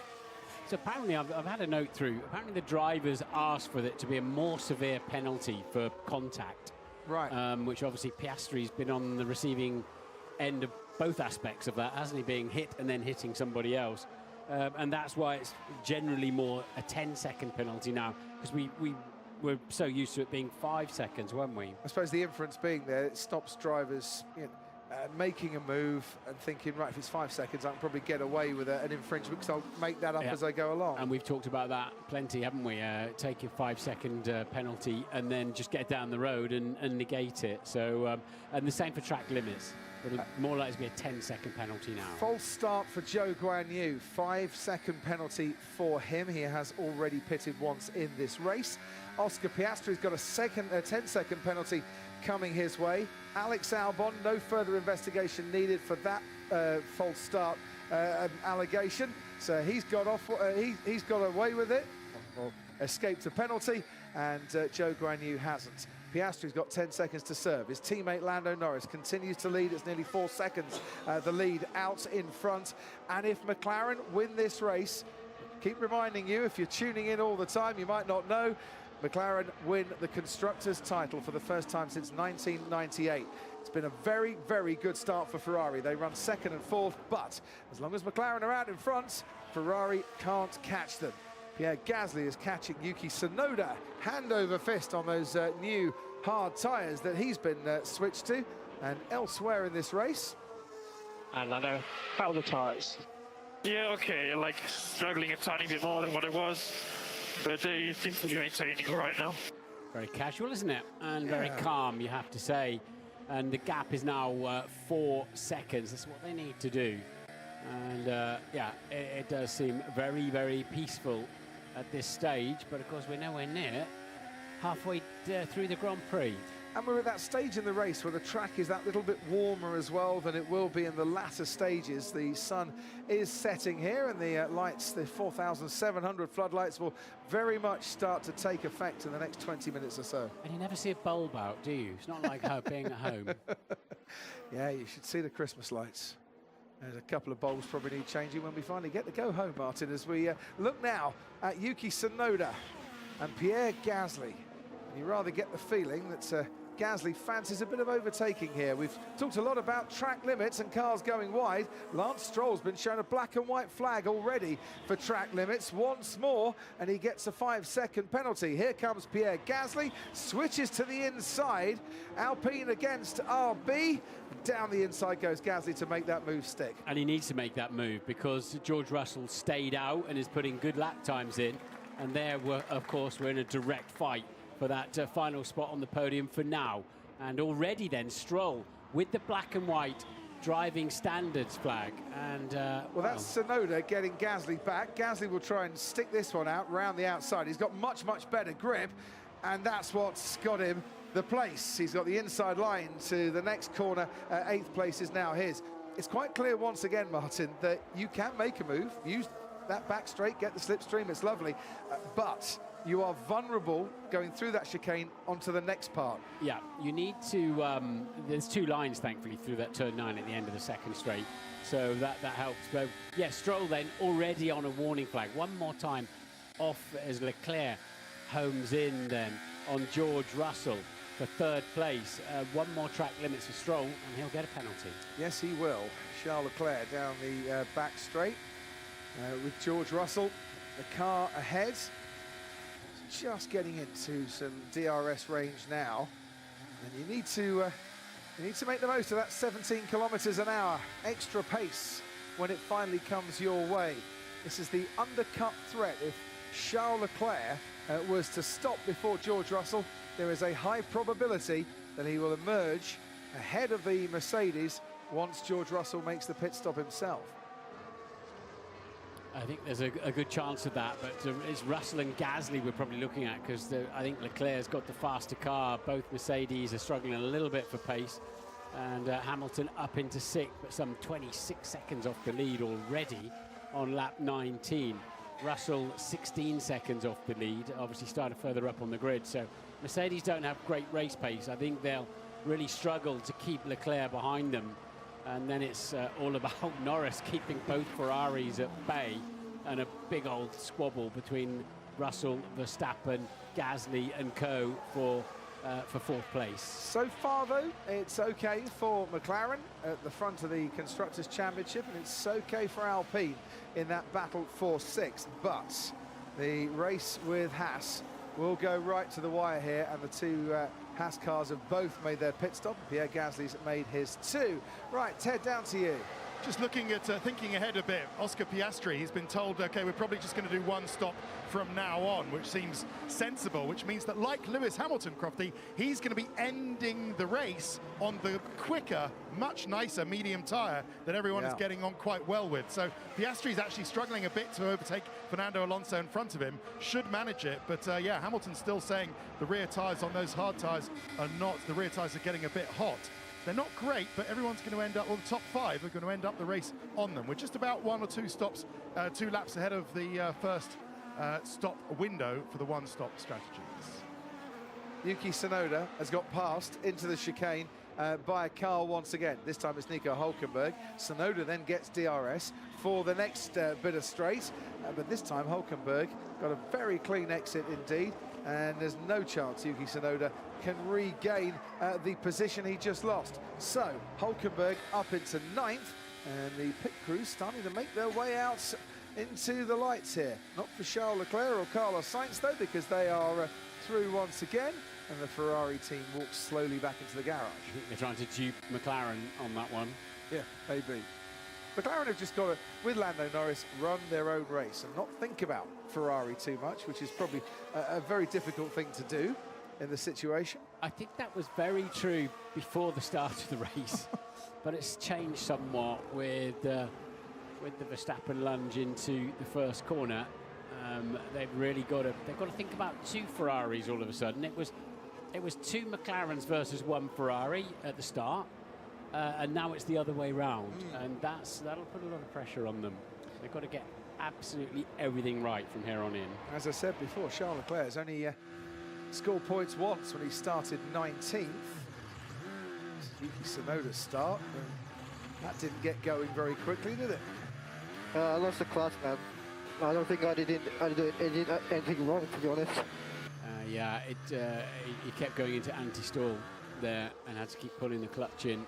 So apparently, I've had a note through, apparently the drivers asked for it to be a more severe penalty for contact. Right. Which obviously Piastri's been on the receiving end of both aspects of that, hasn't he? Being hit and then hitting somebody else. And that's why it's generally more a 10-second penalty now, because we were so used to it being 5 seconds, weren't we? I suppose the inference being there, it stops drivers making a move and thinking, right, if it's 5 seconds, I can probably get away with an infringement because I'll make that up as I go along. And we've talked about that plenty, haven't we? Take a 5-second penalty and then just get down the road and negate it. So, and the same for track limits. It'll more likely to be a 10-second penalty now. False start for Zhou Guanyu. 5-second penalty for him. He has already pitted once in this race. Oscar Piastri's got a 10-second penalty coming his way. Alex Albon, no further investigation needed for that false start allegation. So he's got off. He's got away with it, or escaped a penalty, and Zhou Guanyu hasn't. Piastri's got 10 seconds to serve. His teammate Lando Norris continues to lead. It's nearly 4 seconds, the lead out in front. And if McLaren win this race, keep reminding you, if you're tuning in all the time, you might not know, McLaren win the Constructors' title for the first time since 1998. It's been a very, very good start for Ferrari. They run second and fourth, but as long as McLaren are out in front, Ferrari can't catch them. Pierre Gasly is catching Yuki Tsunoda hand over fist on those new hard tyres that he's been switched to. And elsewhere in this race. And I know, how are the tyres? Yeah, okay, like struggling a tiny bit more than what it was, but they seem to be maintaining right now. Very casual, isn't it? And very calm, you have to say. And the gap is now 4 seconds. That's what they need to do. And yeah, it does seem very, very peaceful at this stage. But of course, we're nowhere near halfway through the Grand Prix. And we're at that stage in the race where the track is that little bit warmer as well than it will be in the latter stages. The sun is setting here, and the lights, the 4,700 floodlights, will very much start to take effect in the next 20 minutes or so. And you never see a bulb out, do you? It's not like being at home. Yeah, you should see the Christmas lights. There's a couple of bulbs probably need changing when we finally get to go home, Martin, as we look now at Yuki Tsunoda and Pierre Gasly. You rather get the feeling that Gasly fancies a bit of overtaking here. We've talked a lot about track limits and cars going wide. Lance Stroll's been shown a black and white flag already for track limits once more, and he gets a 5-second penalty. Here comes Pierre Gasly, switches to the inside. Alpine against RB. Down the inside goes Gasly to make that move stick. And he needs to make that move because George Russell stayed out and is putting good lap times in. And there, of course, we're in a direct fight for that final spot on the podium for now. And already then Stroll with the black and white driving standards flag. And well, that's Tsunoda getting Gasly back. Gasly will try and stick this one out round the outside. He's got much, much better grip, and that's what's got him the place. He's got the inside line to the next corner. 8th place is now his. It's quite clear once again, Martin, that you can make a move, use that back straight, get the slipstream, it's lovely, but you are vulnerable going through that chicane onto the next part. Yeah, you need to, there's 2 lines, thankfully, through that turn 9 at the end of the second straight. So that helps. But yeah, Stroll then already on a warning flag. One more time off as Leclerc homes in then on George Russell for 3rd place. One more track limits for Stroll, and he'll get a penalty. Yes, he will. Charles Leclerc down the back straight with George Russell, the car ahead. Just getting into some DRS range now, and you need to make the most of that 17 kilometers an hour extra pace when it finally comes your way. This is the undercut threat. If Charles Leclerc was to stop before George Russell, there is a high probability that he will emerge ahead of the Mercedes once George Russell makes the pit stop himself. I think there's a good chance of that, but it's Russell and Gasly we're probably looking at, because I think Leclerc's got the faster car. Both Mercedes are struggling a little bit for pace, and Hamilton up into 6th, but some 26 seconds off the lead already on lap 19. Russell 16 seconds off the lead, obviously started further up on the grid, so Mercedes don't have great race pace. I think they'll really struggle to keep Leclerc behind them. And then it's all about Norris keeping both Ferraris at bay, and a big old squabble between Russell, Verstappen, Gasly and co for 4th place. So far, though, it's okay for McLaren at the front of the Constructors' Championship, and it's okay for Alpine in that battle for 6th. But the race with Haas will go right to the wire here, and the 2 Haas cars have both made their pit stop. Pierre Gasly's made his 2. Right, Ted, down to you. Just looking at thinking ahead a bit, Oscar Piastri, he's been told, okay, we're probably just going to do 1 stop from now on, which seems sensible, which means that, like Lewis Hamilton, Crofty, he's going to be ending the race on the quicker, much nicer medium tyre that everyone is getting on quite well with. So Piastri's actually struggling a bit to overtake Fernando Alonso in front of him, should manage it, but yeah, Hamilton's still saying the rear tyres on those hard tyres are not, the rear tyres are getting a bit hot. They're not great, but everyone's going to end up, well, the top 5 are going to end up the race on them. We're just about 1 or 2 stops, 2 laps ahead of the first stop window for the 1-stop strategies. Yuki Tsunoda has got passed into the chicane by a car once again. This time it's Nico Hülkenberg. Tsunoda then gets DRS for the next bit of straight, but this time Hülkenberg got a very clean exit indeed, and there's no chance Yuki Tsunoda can regain the position he just lost. So Hülkenberg up into 9th, and the pit crew starting to make their way out into the lights here. Not for Charles Leclerc or Carlos Sainz though, because they are through once again, and the Ferrari team walks slowly back into the garage. I think they're trying to dupe McLaren on that one. Yeah, maybe. McLaren have just got to, with Lando Norris, run their own race and not think about Ferrari too much, which is probably a very difficult thing to do in the situation. I think that was very true before the start of the race, but it's changed somewhat with the Verstappen lunge into the first corner. They've really got to think about 2 Ferraris all of a sudden. It was 2 McLarens versus 1 Ferrari at the start, and now it's the other way round, and that'll put a lot of pressure on them. They've got to get absolutely everything right from here on in. As I said before, Charles Leclerc has only scored points once when he started 19th. Yuki Tsunoda's start, that didn't get going very quickly, did it? I lost the class, man. I don't think I did anything wrong, to be honest. Yeah, he kept going into anti-stall there and had to keep pulling the clutch in.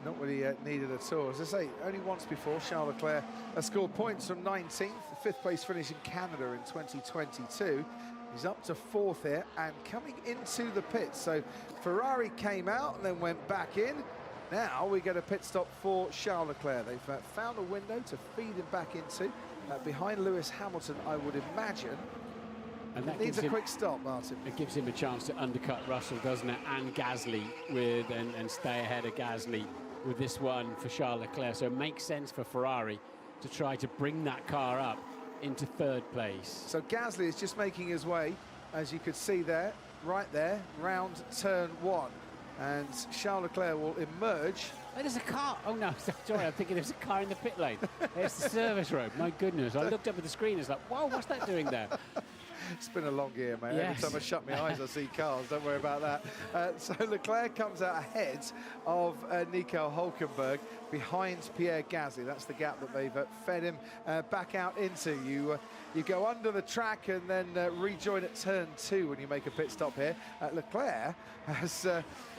Not what he needed at all. As I say, only once before Charles Leclerc has scored points from 19th, the 5th place finish in Canada in 2022. He's up to 4th here and coming into the pits. So Ferrari came out and then went back in. Now we get a pit stop for Charles Leclerc. They've found a window to feed him back into. Behind Lewis Hamilton, I would imagine. And that needs a quick stop, Martin. It gives him a chance to undercut Russell, doesn't it? And Gasly and stay ahead of Gasly with this one for Charles Leclerc. So it makes sense for Ferrari to try to bring that car up into 3rd place. So Gasly is just making his way, as you could see there, right there, round turn 1. And Charles Leclerc will emerge. Oh, there's a car. Oh, no, sorry, I'm thinking there's a car in the pit lane. It's the service road. My goodness. I looked up at the screen. It's like, whoa, what's that doing there? It's been a long year, mate. Yes. Every time I shut my eyes, I see cars. Don't worry about that. So Leclerc comes out ahead of Nico Hülkenberg behind Pierre Gasly. That's the gap that they've fed him back out into. You go under the track and then rejoin at turn 2 when you make a pit stop here. Leclerc has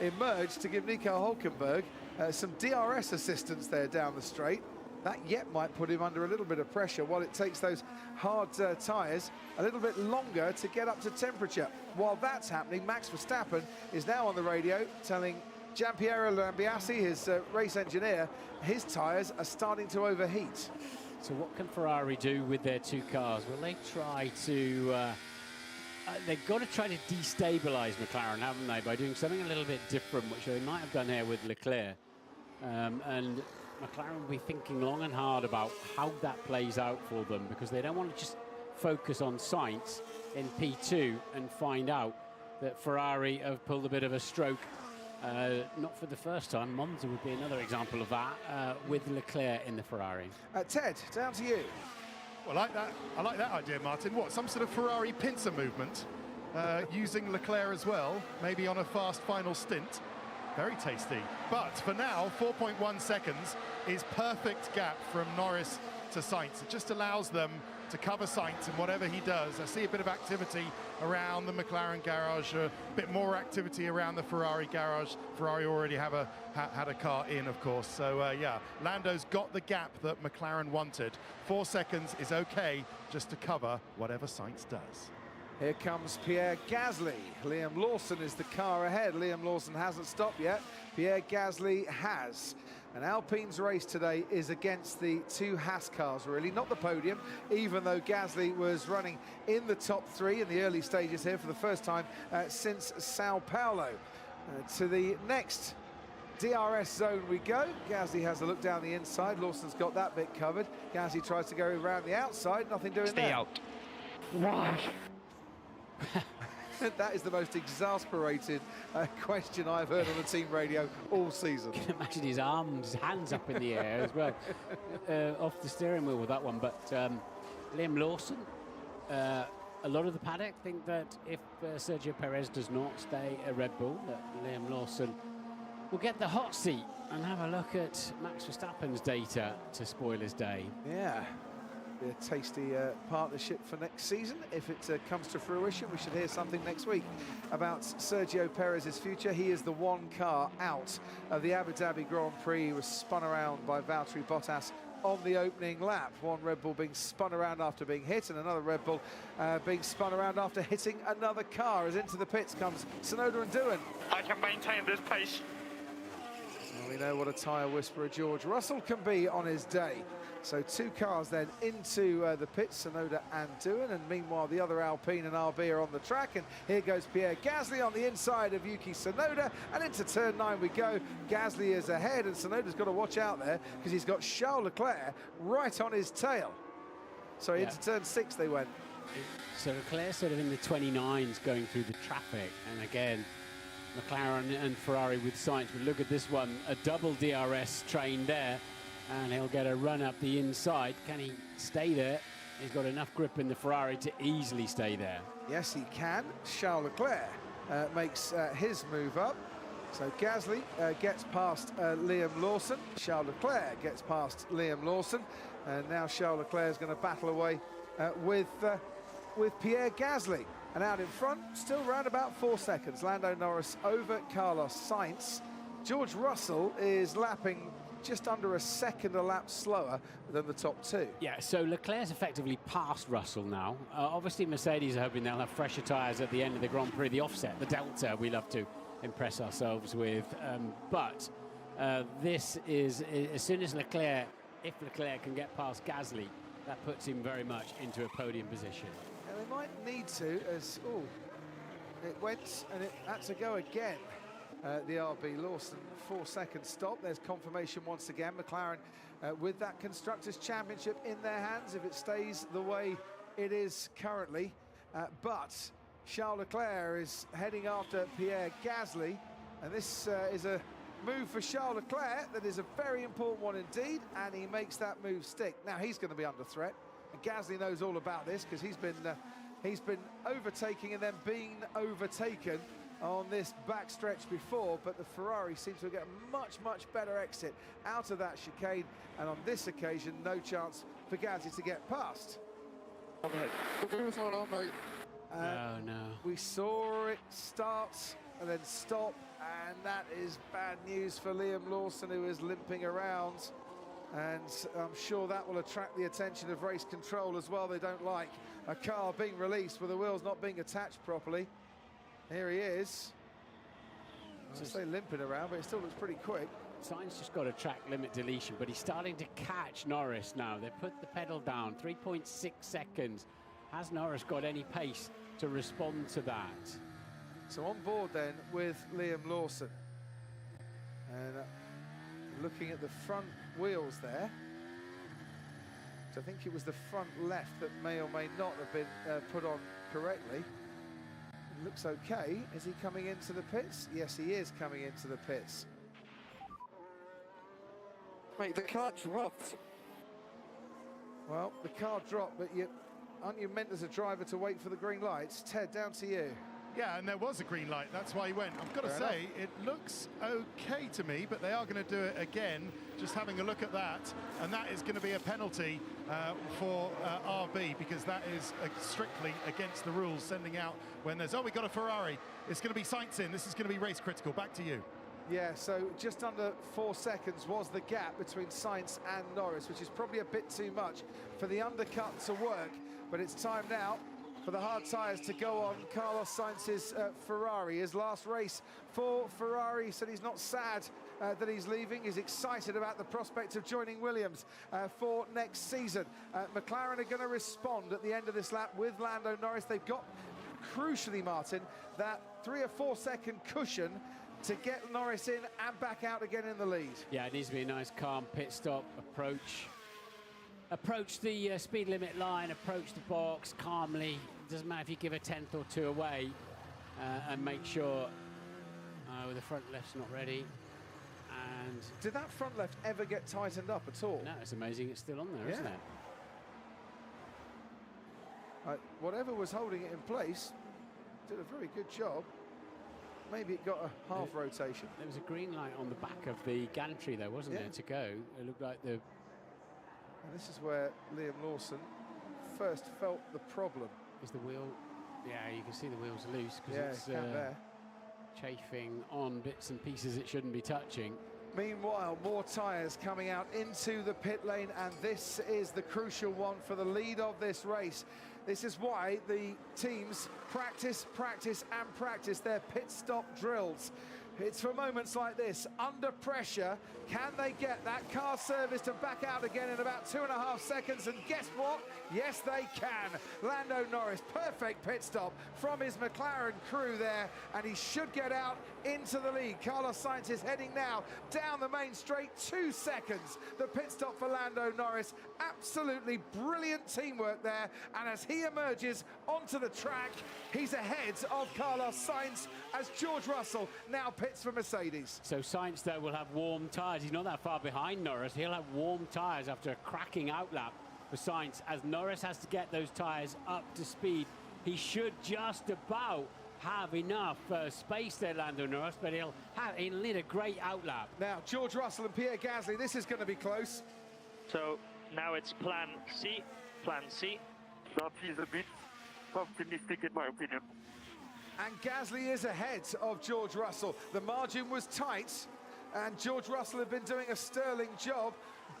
emerged to give Nico Hülkenberg some DRS assistance there down the straight. That yet might put him under a little bit of pressure while it takes those hard tyres a little bit longer to get up to temperature. While that's happening, Max Verstappen is now on the radio telling Gianpiero Lambiase, his race engineer, his tyres are starting to overheat. So what can Ferrari do with their 2 cars? Well, they try to... they've got to try to destabilise McLaren, haven't they, by doing something a little bit different, which they might have done here with Leclerc. And McLaren will be thinking long and hard about how that plays out for them, because they don't want to just focus on Sainz in P2 and find out that Ferrari have pulled a bit of a stroke. Not for the first time. Monza would be another example of that with Leclerc in the Ferrari. Ted, down to you. Well, I like that idea, Martin. What, some sort of Ferrari pincer movement using Leclerc as well, maybe on a fast final stint. Very tasty. But for now, 4.1 seconds is perfect gap from Norris to Sainz. It just allows them to cover Sainz and whatever he does. I see a bit of activity around the McLaren garage, a bit more activity around the Ferrari garage. Ferrari already had a car in, of course. So, yeah, Lando's got the gap that McLaren wanted. 4 seconds is okay just to cover whatever Sainz does. Here comes Pierre Gasly. Liam Lawson is the car ahead. Liam Lawson hasn't stopped yet. Pierre Gasly has. And Alpine's race today is against the 2 Haas cars, really, not the podium, even though Gasly was running in the top 3 in the early stages here for the first time since Sao Paulo. To the next DRS zone we go. Gasly has a look down the inside. Lawson's got that bit covered. Gasly tries to go around the outside. Nothing doing there. Stay out. Why? That is the most exasperated question I've heard on the team radio all season. You can imagine his hands up in the air as well, off the steering wheel with that one. But Liam Lawson a lot of the paddock think that if Sergio Perez does not stay a Red Bull, that Liam Lawson will get the hot seat. And have a look at Max Verstappen's data to spoil his day. Yeah, be a tasty partnership for next season. If it comes to fruition, we should hear something next week about Sergio Perez's future. He is the one car out of the Abu Dhabi Grand Prix. He was spun around by Valtteri Bottas on the opening lap. One Red Bull being spun around after being hit, and another Red Bull being spun around after hitting another car. As into the pits comes Tsunoda and Doohan. I can maintain this pace. We know what a tyre whisperer George Russell can be on his day. So 2 cars then into the pits, Tsunoda and Doohan, and meanwhile the other Alpine and RB are on the track, and here goes Pierre Gasly on the inside of Yuki Tsunoda, and into turn 9 we go. Gasly is ahead, and Tsunoda's got to watch out there because he's got Charles Leclerc right on his tail. So into turn 6 they went. So Leclerc sort of in the 29s going through the traffic, and again McLaren and Ferrari with Sainz. But look at this one, a double DRS train there, and he'll get a run up the inside. Can he stay there? He's got enough grip in the Ferrari to easily stay there. Yes, he can. Charles Leclerc makes his move up. So Gasly gets past Liam Lawson. Charles Leclerc gets past Liam Lawson. And now Charles Leclerc is going to battle away with Pierre Gasly. And out in front, still around about 4 seconds. Lando Norris over Carlos Sainz. George Russell is lapping just under a second a lap slower than the top 2. Yeah, so Leclerc's effectively past Russell now. Obviously, Mercedes are hoping they'll have fresher tyres at the end of the Grand Prix. The offset, the delta, we love to impress ourselves with. But this is, as soon as Leclerc, if Leclerc can get past Gasly, that puts him very much into a podium position. They might need to, as it went and it had to go again. The RB Lawson 4-second stop. There's confirmation once again. McLaren with that Constructors' Championship in their hands if it stays the way it is currently. But Charles Leclerc is heading after Pierre Gasly, and this is a move for Charles Leclerc that is a very important one indeed, and he makes that move stick. Now he's going to be under threat. And Gasly knows all about this because he's been overtaking and then being overtaken on this backstretch before, but the Ferrari seems to get a much better exit out of that chicane, and on this occasion no chance for Gasly to get past. Oh no. We saw it start and then stop, and that is bad news for Liam Lawson, who is limping around. And I'm sure that will attract the attention of race control as well. They don't like a car being released with the wheels not being attached properly. Here he is. I say limping around, but it still looks pretty quick. Sainz just got a track limit deletion, but he's starting to catch Norris now. They put the pedal down, 3.6 seconds. Has Norris got any pace to respond to that? So on board then with Liam Lawson. And looking at the front wheels there, so I think it was the front left that may or may not have been put on correctly. It looks okay. Is he coming into the pits? Yes, he is coming into the pits. Mate, the car dropped. Well, the car dropped, but aren't you meant as a driver to wait for the green lights? Ted, down to you. Yeah, and there was a green light. That's why he went. I've got to say, it looks okay to me, but they are going to do it again. Just having a look at that, and that is going to be a penalty for RB, because that is strictly against the rules, sending out when there's, oh, we got a Ferrari. It's going to be Sainz in. This is going to be race critical. Back to you. Yeah, so just under 4 seconds was the gap between Sainz and Norris, which is probably a bit too much for the undercut to work, but it's time now for the hard tyres to go on Carlos Sainz's Ferrari. His last race for Ferrari, said he's not sad that he's leaving. He's excited about the prospect of joining Williams for next season. McLaren are going to respond at the end of this lap with Lando Norris. They've got, crucially, Martin, that 3 or 4 second cushion to get Norris in and back out again in the lead. Yeah, it needs to be a nice, calm pit stop, approach the speed limit line, approach the box calmly. It doesn't matter if you give a tenth or two away, and make sure the front left's not ready. And did that front left ever get tightened up at all? No, it's amazing it's still on there, isn't it? whatever was holding it in place did a very good job. Maybe it got a half rotation. There was a green light on the back of the gantry there, wasn't there, to go? It looked like the... And this is where Liam Lawson first felt the problem. Is the wheel... Yeah, you can see the wheel's loose because it's chafing on bits and pieces it shouldn't be touching. Meanwhile, more tyres coming out into the pit lane, and this is the crucial one for the lead of this race. This is why the teams practice, practice, and practice their pit stop drills. It's for moments like this, under pressure. Can they get that car serviced and back out again in about 2.5 seconds? And guess what? Yes, they can. Lando Norris, perfect pit stop from his McLaren crew there, and he should get out into the lead. Carlos Sainz is heading now down the main straight, 2 seconds. The pit stop for Lando Norris, absolutely brilliant teamwork there. And as he emerges onto the track, he's ahead of Carlos Sainz as George Russell now pits for Mercedes. So Sainz, though, will have warm tyres. He's not that far behind Norris. He'll have warm tyres after a cracking outlap for Sainz, as Norris has to get those tyres up to speed. He should just about have enough space there, Lando Norris, but he'll need a great outlap. Now, George Russell and Pierre Gasly, this is going to be close. So now it's plan C. Plan C. That is a bit optimistic in my opinion. And Gasly is ahead of George Russell. The margin was tight, and George Russell had been doing a sterling job,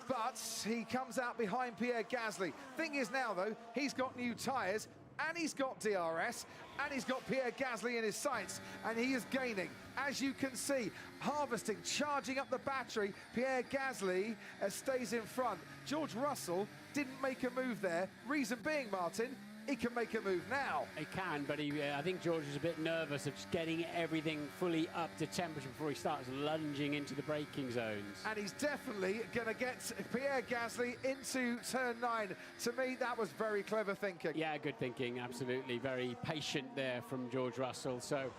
but he comes out behind Pierre Gasly. Thing is now, though, he's got new tyres, and he's got DRS, and he's got Pierre Gasly in his sights, and he is gaining. As you can see, harvesting, charging up the battery, Pierre Gasly stays in front. George Russell didn't make a move there. Reason being, Martin, he can make a move now. He can, but I think George is a bit nervous of just getting everything fully up to temperature before he starts lunging into the braking zones. And he's definitely going to get Pierre Gasly into turn 9. To me, that was very clever thinking. Yeah, good thinking, absolutely. Very patient there from George Russell. So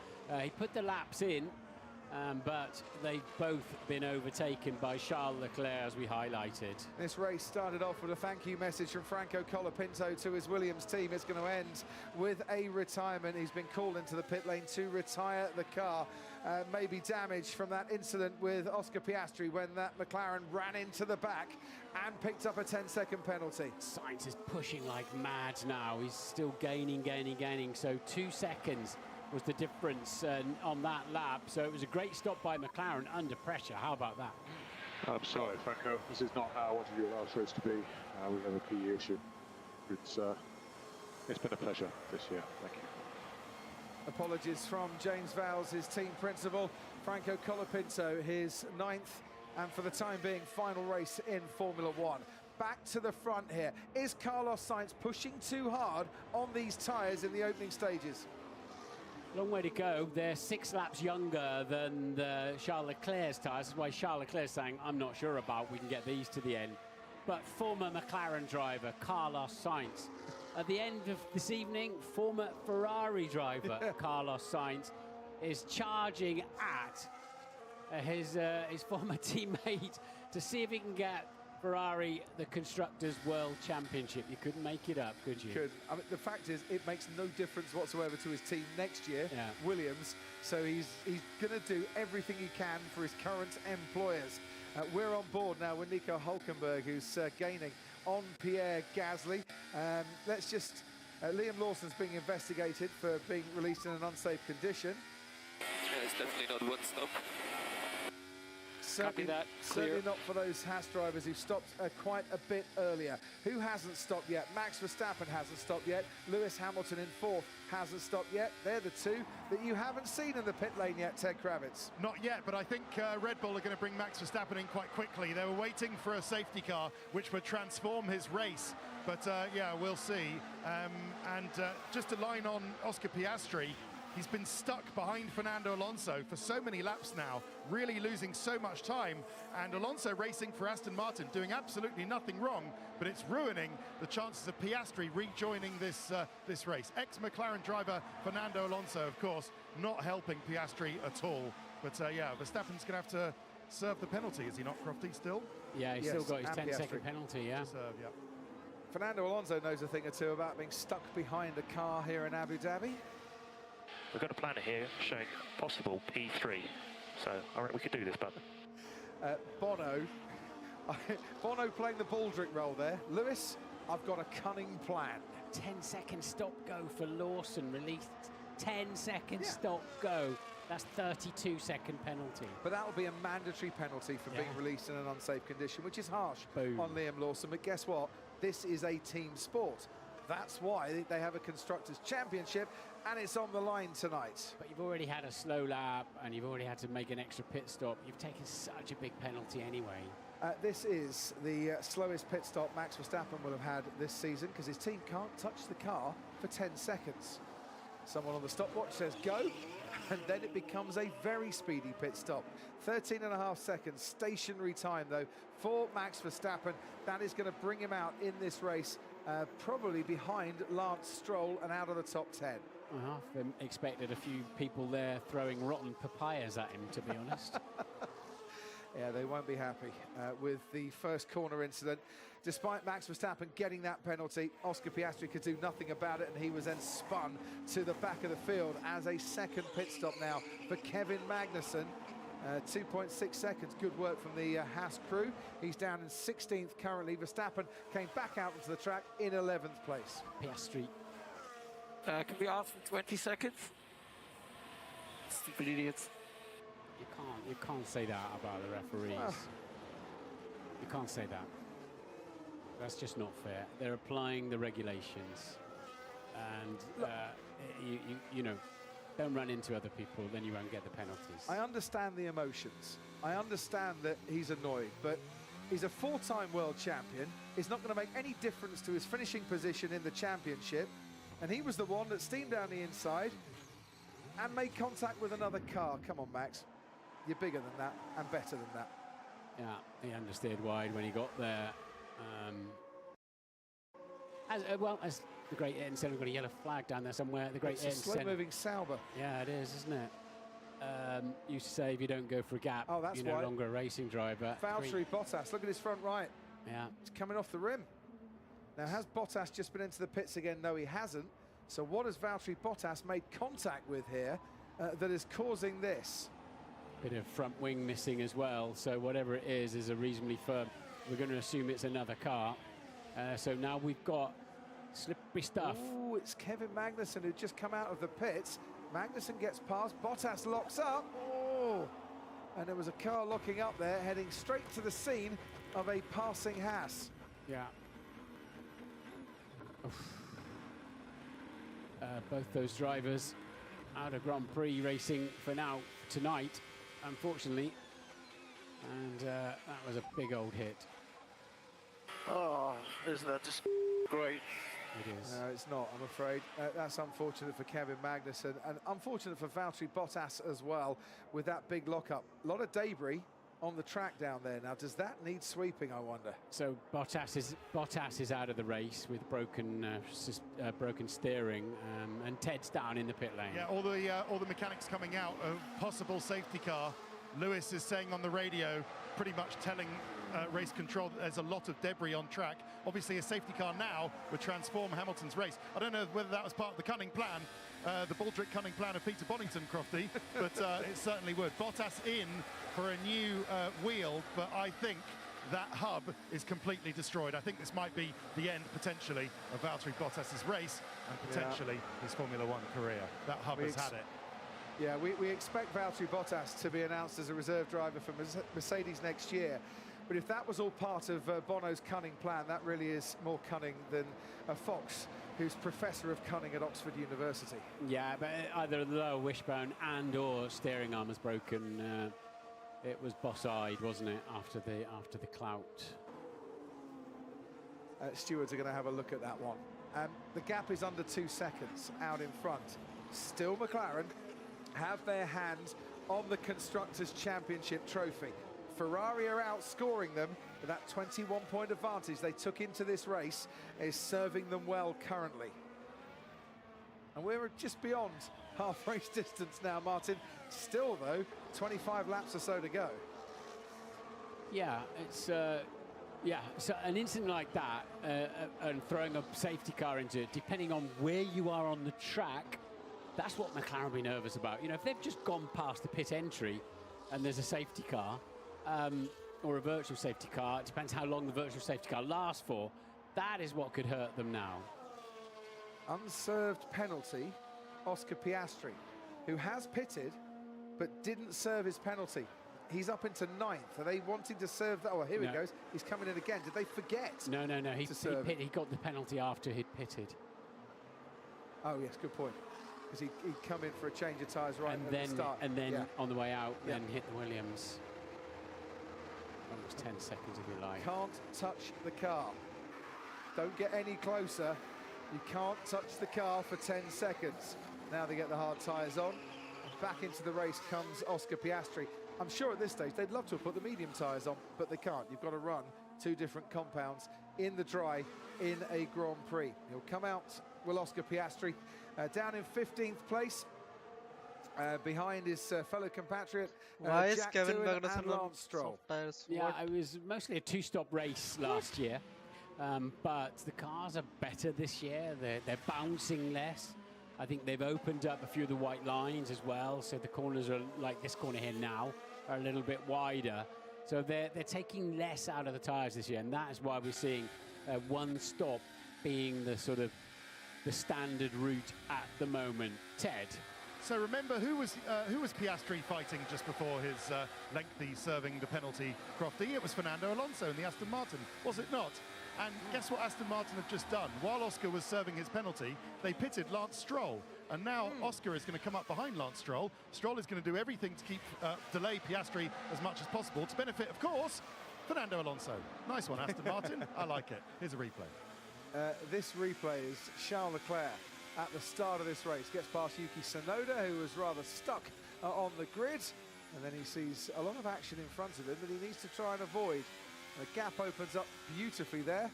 he put the laps in, but they've both been overtaken by Charles Leclerc, as we highlighted. This race started off with a thank you message from Franco Colapinto to his Williams team. It's going to end with a retirement. He's been called into the pit lane to retire the car. Maybe damage from that incident with Oscar Piastri when that McLaren ran into the back and picked up a 10-second penalty. Sainz is pushing like mad now. He's still gaining. So 2 seconds was the difference on that lap. So it was a great stop by McLaren under pressure. How about that? I'm sorry, Franco. This is not how I wanted your last race to be. We have a PE issue. It's been a pleasure this year. Thank you. Apologies from James Vowles, his team principal. Franco Colapinto, his 9th and for the time being final race in Formula 1. Back to the front here. Is Carlos Sainz pushing too hard on these tyres in the opening stages? Long way to go. They're 6 laps younger than the Charles Leclerc's tyres. That's why Charles Leclerc's saying, I'm not sure about we can get these to the end. But former McLaren driver Carlos Sainz. At the end of this evening, former Ferrari driver Carlos Sainz is charging at his former teammate to see if he can get Ferrari the Constructors' World Championship. You couldn't make it up, could you? Could. I mean, the fact is, it makes no difference whatsoever to his team next year, Williams. So he's going to do everything he can for his current employers. We're on board now with Nico Hülkenberg, who's gaining on Pierre Gasly. Let's just... Liam Lawson's being investigated for being released in an unsafe condition. It's definitely not one stop. Certainly not for those Haas drivers who stopped quite a bit earlier. Who hasn't stopped yet? Max Verstappen hasn't stopped yet. Lewis Hamilton in 4th hasn't stopped yet. They're the 2 that you haven't seen in the pit lane yet, Ted Kravitz. Not yet, but I think Red Bull are going to bring Max Verstappen in quite quickly. They were waiting for a safety car which would transform his race. But yeah, we'll see. Just to line on Oscar Piastri, he's been stuck behind Fernando Alonso for so many laps now, really losing so much time. And Alonso racing for Aston Martin, doing absolutely nothing wrong, but it's ruining the chances of Piastri rejoining this race. Ex-McLaren driver Fernando Alonso, of course, not helping Piastri at all. But yeah, Verstappen's going to have to serve the penalty, is he not, Crofty, still? Yeah, he's still got his 10-second penalty, yeah. Serve, yeah. Fernando Alonso knows a thing or two about being stuck behind a car here in Abu Dhabi. We've got a planner here showing possible P3, so I reckon we could do this, but Bono playing the Baldrick role there. Lewis, I've got a cunning plan. 10-second stop-go for Lawson, released 10-second stop-go. That's 32-second penalty. But that will be a mandatory penalty for being released in an unsafe condition, which is harsh on Liam Lawson. But guess what? This is a team sport. That's why they have a Constructors' Championship, and it's on the line tonight. But you've already had a slow lap, and you've already had to make an extra pit stop. You've taken such a big penalty anyway. This is the slowest pit stop Max Verstappen will have had this season, because his team can't touch the car for 10 seconds. Someone on the stopwatch says go, and then it becomes a very speedy pit stop. 13.5 seconds stationary time, though, for Max Verstappen. That is going to bring him out in this race, probably behind Lance Stroll and out of the top 10. I half expected a few people there throwing rotten papayas at him, to be honest. Yeah, they won't be happy with the first corner incident. Despite Max Verstappen getting that penalty, Oscar Piastri could do nothing about it, and he was then spun to the back of the field as a second pit stop now for Kevin Magnussen. 2.6 seconds, good work from the Haas crew. He's down in 16th currently. Verstappen came back out into the track in 11th place. Piastri. Can we ask for 20 seconds? Stupid idiots. You can't say that about the referees. Well, you can't say that. That's just not fair. They're applying the regulations, and you know, don't run into other people, then you won't get the penalties. I understand the emotions. I understand that he's annoyed, but he's a four-time world champion. It's not going to make any difference to his finishing position in the championship, and he was the one that steamed down the inside and made contact with another car. Come on, Max. You're bigger than that and better than that. Yeah, he understeered wide when he got there. As the great Ayrton said, we've got a yellow flag down there somewhere. The great It's Ayrton a slow-moving Sauber. Yeah, it is, isn't it? Used to say if you don't go for a gap, that's you're no longer a racing driver. Valtteri Bottas, look at his front right. Yeah. It's coming off the rim. Now, has Bottas just been into the pits again? No, he hasn't. So what has Valtteri Bottas made contact with here that is causing this? Bit of front wing missing as well, so whatever it is a reasonably firm. We're going to assume it's another car. So now we've got slippery stuff. Oh, it's Kevin Magnussen who just come out of the pits. Magnussen gets past, Bottas locks up. Oh, and there was a car locking up there, heading straight to the scene of a passing Haas. Yeah. Both those drivers out of Grand Prix racing for now tonight, unfortunately, and that was a big old hit. Oh, isn't that just great? It is. No, it's not, I'm afraid. That's unfortunate for Kevin Magnussen, and unfortunate for Valtteri Bottas as well, with that big lockup. A lot of debris on the track down there. Now, does that need sweeping, I wonder? So Bottas is out of the race with broken steering, and Ted's down in the pit lane. Yeah, all the mechanics coming out, a possible safety car. Lewis is saying on the radio, pretty much telling race control that there's a lot of debris on track. Obviously, a safety car now would transform Hamilton's race. I don't know whether that was part of the cunning plan, the Baldrick cunning plan of Peter Bonington, Crofty, but it certainly would. Bottas in for a new wheel, but I think that hub is completely destroyed. I think this might be the end, potentially, of Valtteri Bottas's race and potentially his Formula One career. That hub has had it. Yeah, we expect Valtteri Bottas to be announced as a reserve driver for Mercedes next year. But if that was all part of Bono's cunning plan, that really is more cunning than a fox who's professor of cunning at Oxford University. Yeah, but either the lower wishbone and or steering arm is broken. It was boss-eyed, wasn't it, after the clout? Stewards are going to have a look at that one. The gap is under 2 seconds out in front. Still McLaren have their hands on the Constructors' Championship trophy. Ferrari are outscoring them, but that 21-point advantage they took into this race is serving them well currently. And we're just beyond half race distance now, Martin. Still, though, 25 laps or so to go. Yeah, it's Yeah, so an incident like that and throwing a safety car into it, depending on where you are on the track, that's what McLaren will be nervous about. You know, if they've just gone past the pit entry and there's a safety car or a virtual safety car, it depends how long the virtual safety car lasts for, that is what could hurt them now. Unserved penalty, Oscar Piastri, who has pitted but didn't serve his penalty. He's up into 9th. Are they wanting to serve that? Oh, here he goes. He's coming in again. Did they forget? No. He got the penalty after he'd pitted. Oh, yes, good point. Because he'd come in for a change of tyres right at the start. And then on the way out, then hit the Williams. Almost 10 seconds, if you like. Can't touch the car. Don't get any closer. You can't touch the car for 10 seconds. Now they get the hard tyres on. And back into the race comes Oscar Piastri. I'm sure at this stage they'd love to have put the medium tyres on, but they can't. You've got to run 2 different compounds in the dry in a Grand Prix. He'll come out, will Oscar Piastri, down in 15th place. Behind his fellow compatriot, Why is Jack Kevin Doohan Magnussen and Lance Stroll. Yeah, it was mostly a 2-stop race last year, but the cars are better this year. They're bouncing less. I think they've opened up a few of the white lines as well, so the corners are like this corner here now are a little bit wider. So they're taking less out of the tyres this year, and that is why we're seeing one stop being the sort of the standard route at the moment. Ted. So remember, who was Piastri fighting just before his lengthy serving the penalty, Crofty? It was Fernando Alonso in the Aston Martin, was it not? And guess what Aston Martin have just done? While Oscar was serving his penalty, they pitted Lance Stroll. And now Oscar is going to come up behind Lance Stroll. Stroll is going to do everything to keep delay Piastri as much as possible, to benefit, of course, Fernando Alonso. Nice one, Aston Martin. I like it. Here's a replay. This replay is Charles Leclerc at the start of this race. Gets past Yuki Tsunoda, who was rather stuck on the grid. And then he sees a lot of action in front of him that he needs to try and avoid. The gap opens up beautifully there.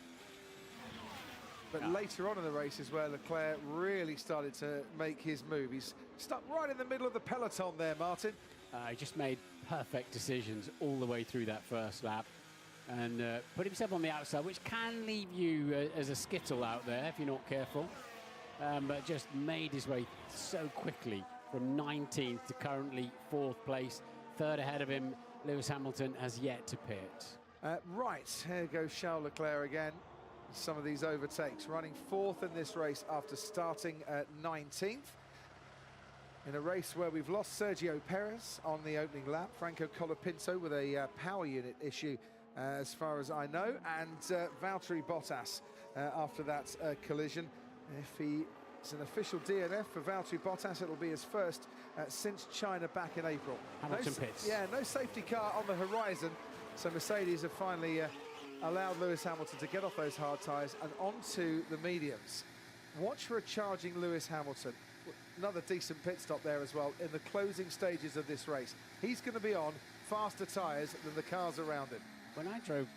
But later on in the race is where Leclerc really started to make his move. He's stuck right in the middle of the peloton there, Martin. He just made perfect decisions all the way through that first lap and put himself on the outside, which can leave you as a skittle out there if you're not careful. But just made his way so quickly from 19th to currently 4th place. 3rd ahead of him, Lewis Hamilton has yet to pit. Right, here goes Charles Leclerc again. Some of these overtakes, running 4th in this race after starting at 19th. In a race where we've lost Sergio Perez on the opening lap, Franco Colapinto with a power unit issue, as far as I know, and Valtteri Bottas after that collision. If it's an official DNF for Valtteri Bottas, it'll be his first since China back in April. Hamilton pits. Yeah, no safety car on the horizon. So Mercedes have finally allowed Lewis Hamilton to get off those hard tyres and onto the mediums. Watch for a charging Lewis Hamilton. Another decent pit stop there as well in the closing stages of this race. He's going to be on faster tyres than the cars around him. When I drove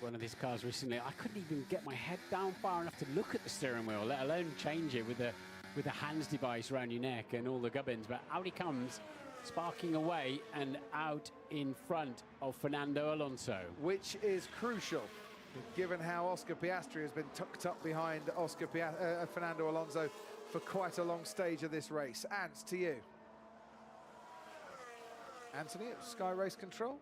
one of these cars recently, I couldn't even get my head down far enough to look at the steering wheel, let alone change it with a hands device around your neck and all the gubbins. But out he comes, sparking away and out in front of Fernando Alonso. Which is crucial, given how Oscar Piastri has been tucked up behind Fernando Alonso for quite a long stage of this race. Ants, to you. Anthony at Sky Race Control.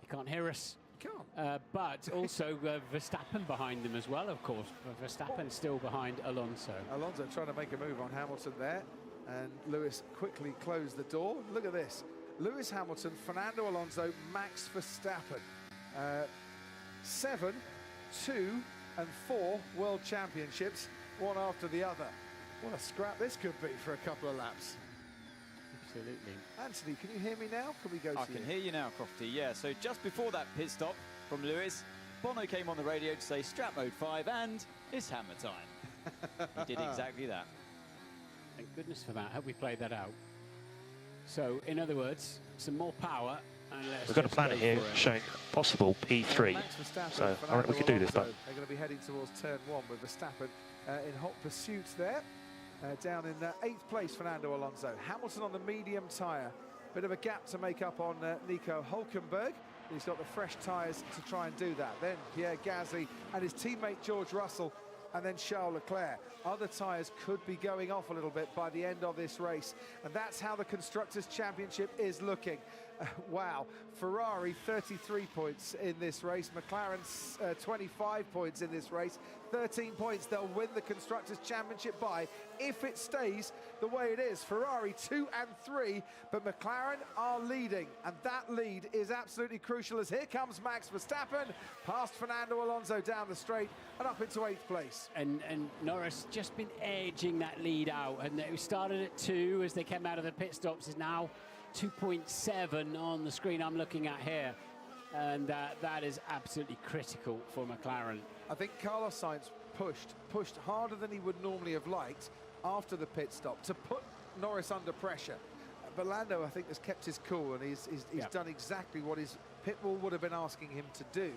You can't hear us. You can't. But also Verstappen behind them as well, of course. Verstappen still behind Alonso. Alonso trying to make a move on Hamilton there. And Lewis quickly closed the door. Look at this. Lewis Hamilton, Fernando Alonso, Max Verstappen. 7, 2 and 4 world championships, one after the other. What a scrap this could be for a couple of laps. Absolutely. Anthony, can you hear me now? Can we go to you? I can hear you now, Crofty. Yeah, so just before that pit stop from Lewis, Bono came on the radio to say strap mode 5 and it's hammer time. He did exactly that. Thank goodness for that. Hope we played that out. So, in other words, some more power. And We've got a planner here showing possible P3. So I reckon we could do this. But they're going to be heading towards turn 1 with Verstappen in hot pursuit there. Down in 8th place, Fernando Alonso. Hamilton on the medium tyre. Bit of a gap to make up on Nico Hülkenberg. He's got the fresh tyres to try and do that. Then Pierre Gasly and his teammate George Russell, and then Charles Leclerc. Other tyres could be going off a little bit by the end of this race. And that's how the Constructors' Championship is looking. Wow, Ferrari 33 points in this race, McLaren 25 points in this race, 13 points they'll win the Constructors' Championship by if it stays the way it is. Ferrari 2 and 3, but McLaren are leading, and that lead is absolutely crucial as here comes Max Verstappen, past Fernando Alonso down the straight and up into 8th place. And Norris just been edging that lead out, and it started at 2 as they came out of the pit stops, is now 2.7 on the screen I'm looking at here, and that is absolutely critical for McLaren. I think Carlos Sainz pushed harder than he would normally have liked after the pit stop to put Norris under pressure. But Lando, I think, has kept his cool, and he's done exactly what his pit wall would have been asking him to do,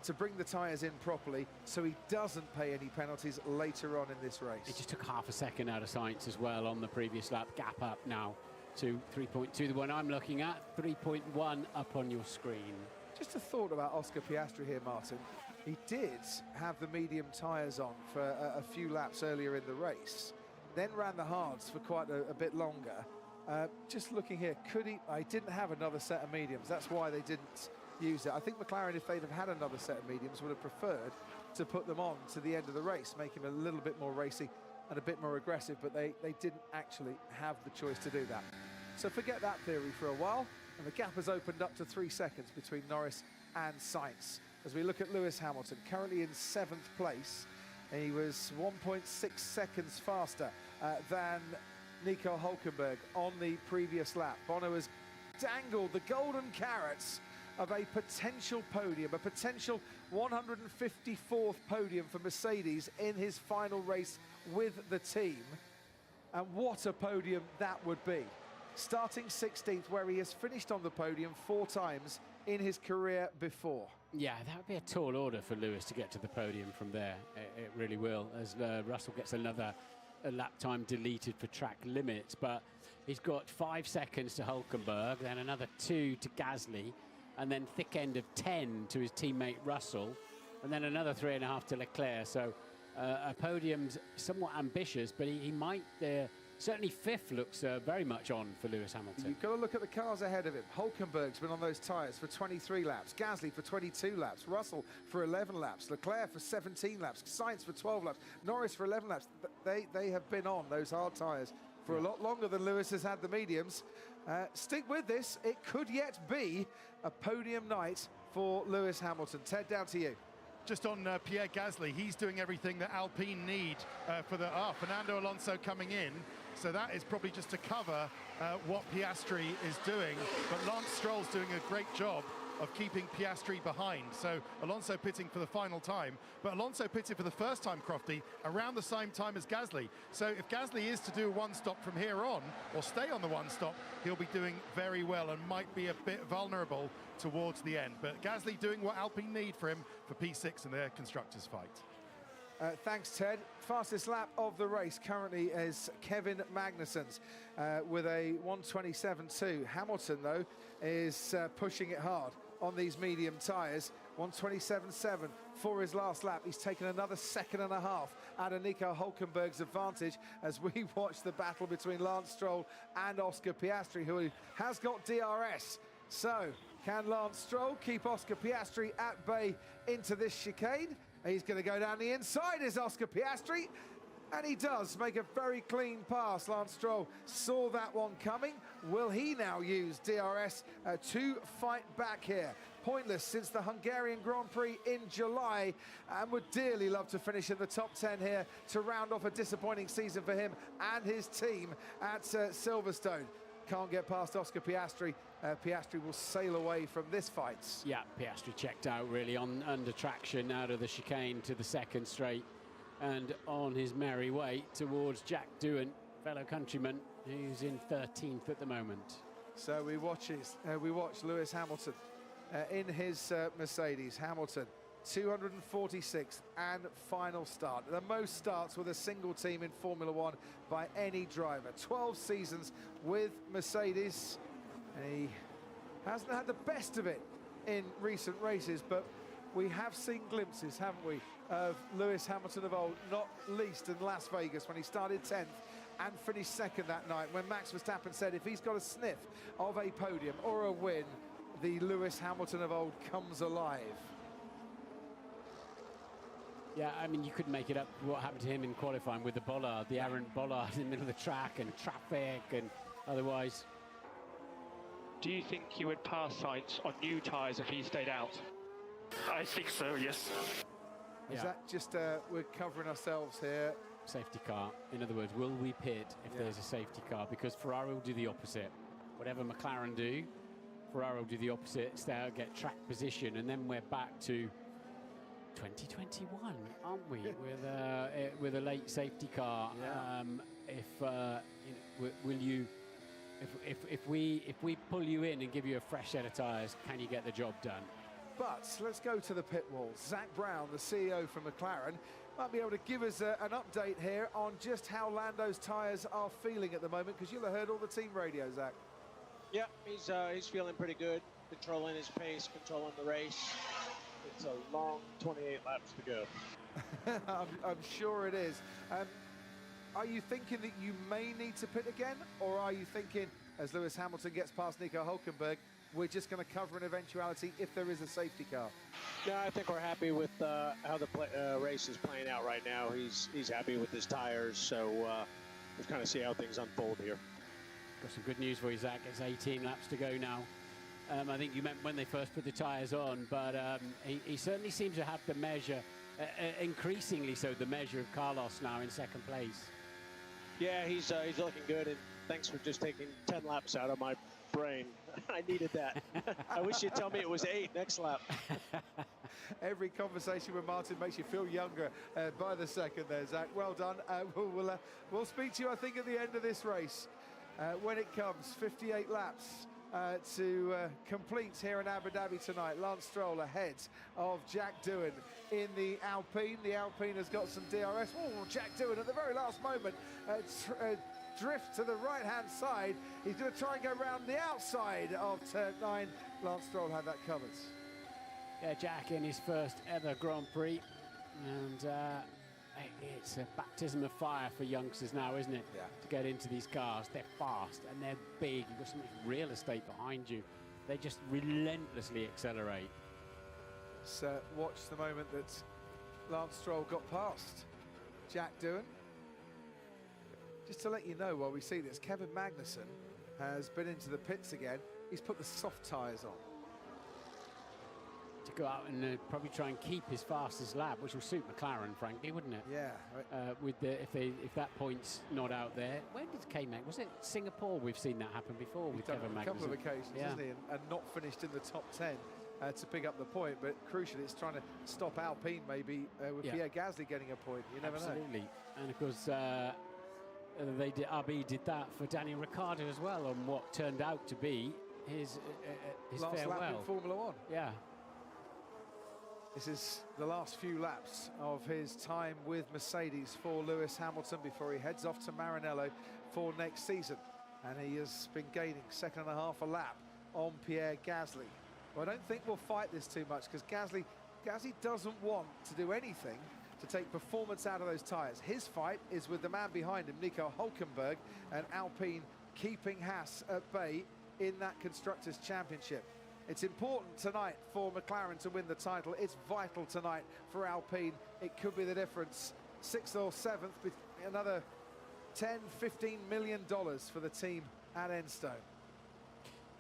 to bring the tyres in properly so he doesn't pay any penalties later on in this race. It just took half a second out of Sainz as well on the previous lap. Gap up now to 3.2, the one I'm looking at, 3.1 up on your screen. Just a thought about Oscar Piastri here, Martin. He did have the medium tyres on for a few laps earlier in the race, then ran the hards for quite a bit longer. Just looking here, could he? I didn't have another set of mediums. That's why they didn't use it. I think McLaren, if they'd have had another set of mediums, would have preferred to put them on to the end of the race, make him a little bit more racy and a bit more aggressive, but they didn't actually have the choice to do that. So forget that theory for a while, and the gap has opened up to 3 seconds between Norris and Sainz. As we look at Lewis Hamilton, currently in 7th place, he was 1.6 seconds faster than Nico Hülkenberg on the previous lap. Bono has dangled the golden carrots of a potential podium, a potential 154th podium for Mercedes in his final race with the team. And what a podium that would be. Starting 16th, where he has finished on the podium 4 times in his career before. Yeah, that would be a tall order for Lewis to get to the podium from there. It really will, as Russell gets another lap time deleted for track limits. But he's got 5 seconds to Hülkenberg, then another 2 to Gasly, and then thick end of 10 to his teammate Russell, and then another 3.5 to Leclerc. So a podium's somewhat ambitious, but he might... certainly 5th looks very much on for Lewis Hamilton. You've got to look at the cars ahead of him. Hülkenberg's been on those tyres for 23 laps. Gasly for 22 laps. Russell for 11 laps. Leclerc for 17 laps. Sainz for 12 laps. Norris for 11 laps. They have been on those hard tyres for a lot longer than Lewis has had the mediums. Stick with this. It could yet be a podium night for Lewis Hamilton. Ted, down to you. Just on Pierre Gasly, he's doing everything that Alpine need for the... Fernando Alonso coming in. So that is probably just to cover what Piastri is doing. But Lance Stroll's doing a great job of keeping Piastri behind. So Alonso pitting for the final time. But Alonso pitted for the first time, Crofty, around the same time as Gasly. So if Gasly is to do a one-stop from here on, or stay on the one-stop, he'll be doing very well and might be a bit vulnerable towards the end. But Gasly doing what Alpine need for him for P6 in their constructors' fight. Thanks, Ted. Fastest lap of the race currently is Kevin Magnussen's with a 1:27.2. Hamilton, though, is pushing it hard on these medium tyres. 1:27.7 for his last lap. He's taken another 1.5 seconds out of Nico Hülkenberg's advantage as we watch the battle between Lance Stroll and Oscar Piastri, who has got DRS. So, can Lance Stroll keep Oscar Piastri at bay into this chicane? He's going to go down the inside, is Oscar Piastri. And he does make a very clean pass. Lance Stroll saw that one coming. Will he now use DRS to fight back here? Pointless since the Hungarian Grand Prix in July, and would dearly love to finish in the top 10 here to round off a disappointing season for him and his team at Silverstone. Can't get past Oscar Piastri. Piastri will sail away from this fight. Yeah, Piastri checked out really on under traction out of the chicane to the second straight and on his merry way towards Jack Doohan, fellow countryman, who's in 13th at the moment. So we watch Lewis Hamilton in his Mercedes. Hamilton, 246th and final start. The most starts with a single team in Formula One by any driver. 12 seasons with Mercedes, and he hasn't had the best of it in recent races, but we have seen glimpses, haven't we, of Lewis Hamilton of old, not least in Las Vegas when he started 10th and finished second that night, when Max Verstappen said if he's got a sniff of a podium or a win, the Lewis Hamilton of old comes alive. Yeah, I mean, you could make it up what happened to him in qualifying with the bollard, the errant bollard in the middle of the track and traffic and otherwise. Do you think he would pass Sainz on new tyres if he stayed out? I think so, yes. Is that just, we're covering ourselves here? Safety car. In other words, will we pit if there's a safety car? Because Ferrari will do the opposite. Whatever McLaren do, Ferrari will do the opposite, stay out, get track position, and then we're back to 2021, aren't we? with a late safety car. Will you? If we pull you in and give you a fresh set of tyres, can you get the job done? But let's go to the pit wall. Zach Brown, the CEO from McLaren, might be able to give us an update here on just how Lando's tyres are feeling at the moment, because you'll have heard all the team radio, Zach. Yeah, he's feeling pretty good, controlling his pace, controlling the race. It's a long 28 laps to go. I'm sure it is. Are you thinking that you may need to pit again, or are you thinking, as Lewis Hamilton gets past Nico Hülkenberg, we're just going to cover an eventuality if there is a safety car? No, I think we're happy with how the race is playing out right now. He's happy with his tires, so we'll kind of see how things unfold here. Got some good news for you, Zach. It's 18 laps to go now. I think you meant when they first put the tyres on, but he certainly seems to have the measure, increasingly so, the measure of Carlos now in second place. Yeah, he's looking good, and thanks for just taking 10 laps out of my brain. I needed that. I wish you'd tell me it was 8 next lap. Every conversation with Martin makes you feel younger by the second there, Zach. Well done. We'll speak to you, I think, at the end of this race. When it comes, 58 laps to complete here in Abu Dhabi tonight. Lance Stroll ahead of Jack Doohan in the Alpine. The Alpine has got some DRS. Oh, Jack Doohan at the very last moment drift to the right-hand side. He's going to try and go around the outside of turn 9. Lance Stroll had that covered. Yeah, Jack in his first ever Grand Prix, and it's a baptism of fire for youngsters now, isn't it? Yeah. To get into these cars. They're fast and they're big. You've got so much real estate behind you. They just relentlessly accelerate. Let's watch the moment that Lance Stroll got past Jack Doohan. Just to let you know while we see this, Kevin Magnussen has been into the pits again. He's put the soft tyres on. To go out and probably try and keep his fastest lap, which will suit McLaren, frankly, wouldn't it? Yeah. With if that point's not out there. When did K-Mag? Was it Singapore? We've seen that happen before with Kevin Magnussen. A couple of occasions, hasn't he? And not finished in the top 10 to pick up the point. But crucially, it's trying to stop Alpine maybe with Pierre Gasly getting a point. You never know. Absolutely. And of course, RB did that for Daniel Ricciardo as well on what turned out to be his last farewell. lap in Formula One. Yeah. This is the last few laps of his time with Mercedes for Lewis Hamilton before he heads off to Maranello for next season. And he has been gaining 2.5 a lap on Pierre Gasly. Well, I don't think we'll fight this too much, because Gasly doesn't want to do anything to take performance out of those tyres. His fight is with the man behind him, Nico Hülkenberg, and Alpine keeping Haas at bay in that Constructors' Championship. It's important tonight for McLaren to win the title. It's vital tonight for Alpine. It could be the difference. 6th or 7th, another $10–15 million for the team at Enstone.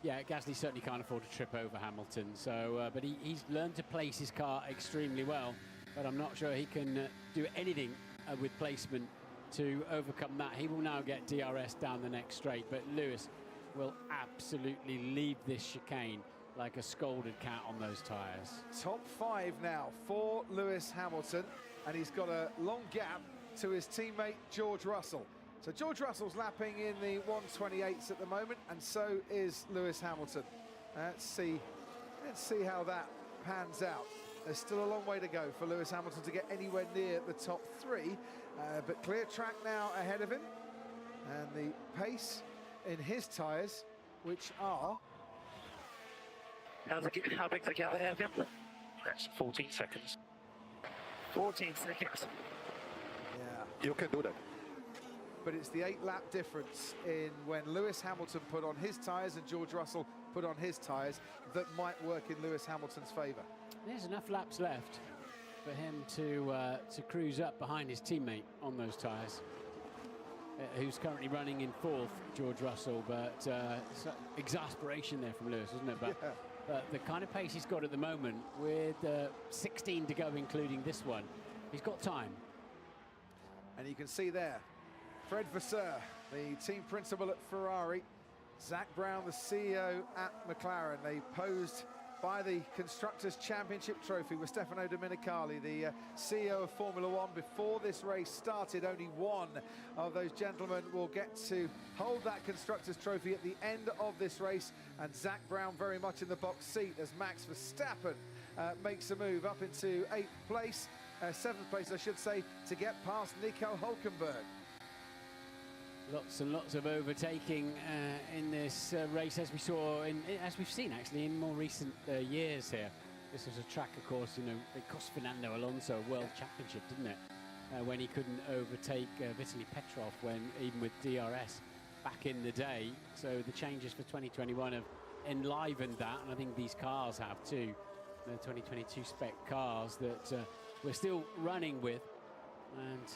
Yeah, Gasly certainly can't afford to trip over Hamilton. So, but he's learned to place his car extremely well. But I'm not sure he can do anything with placement to overcome that. He will now get DRS down the next straight, but Lewis will absolutely leave this chicane like a scolded cat on those tyres. Top 5 now for Lewis Hamilton, and he's got a long gap to his teammate George Russell. So George Russell's lapping in the 128s at the moment, and so is Lewis Hamilton. Let's see how that pans out. There's still a long way to go for Lewis Hamilton to get anywhere near the top 3, but clear track now ahead of him, and the pace in his tyres, which are How big the gap have you? That's 14 seconds. 14 seconds. Yeah. You can do that. But it's the 8-lap difference in when Lewis Hamilton put on his tyres and George Russell put on his tyres that might work in Lewis Hamilton's favour. There's enough laps left for him to cruise up behind his teammate on those tyres, who's currently running in 4th, George Russell, but exasperation there from Lewis, isn't it? But, yeah. But the kind of pace he's got at the moment, with 16 to go, including this one, he's got time. And you can see there, Fred Vasseur, the team principal at Ferrari, Zach Brown, the CEO at McLaren. They posed by the Constructors' Championship trophy with Stefano Domenicali, the CEO of Formula One. Before this race started, only one of those gentlemen will get to hold that Constructors' trophy at the end of this race, and Zach Brown very much in the box seat as Max Verstappen makes a move up into 8th place, 7th place I should say, to get past Nico Hülkenberg. Lots and lots of overtaking in this race, as we've seen actually in more recent years here. This was a track, of course, you know, it cost Fernando Alonso a world championship, didn't it? When he couldn't overtake Vitaly Petrov, even with DRS back in the day. So the changes for 2021 have enlivened that, and I think these cars have too. The 2022 spec cars that we're still running with, and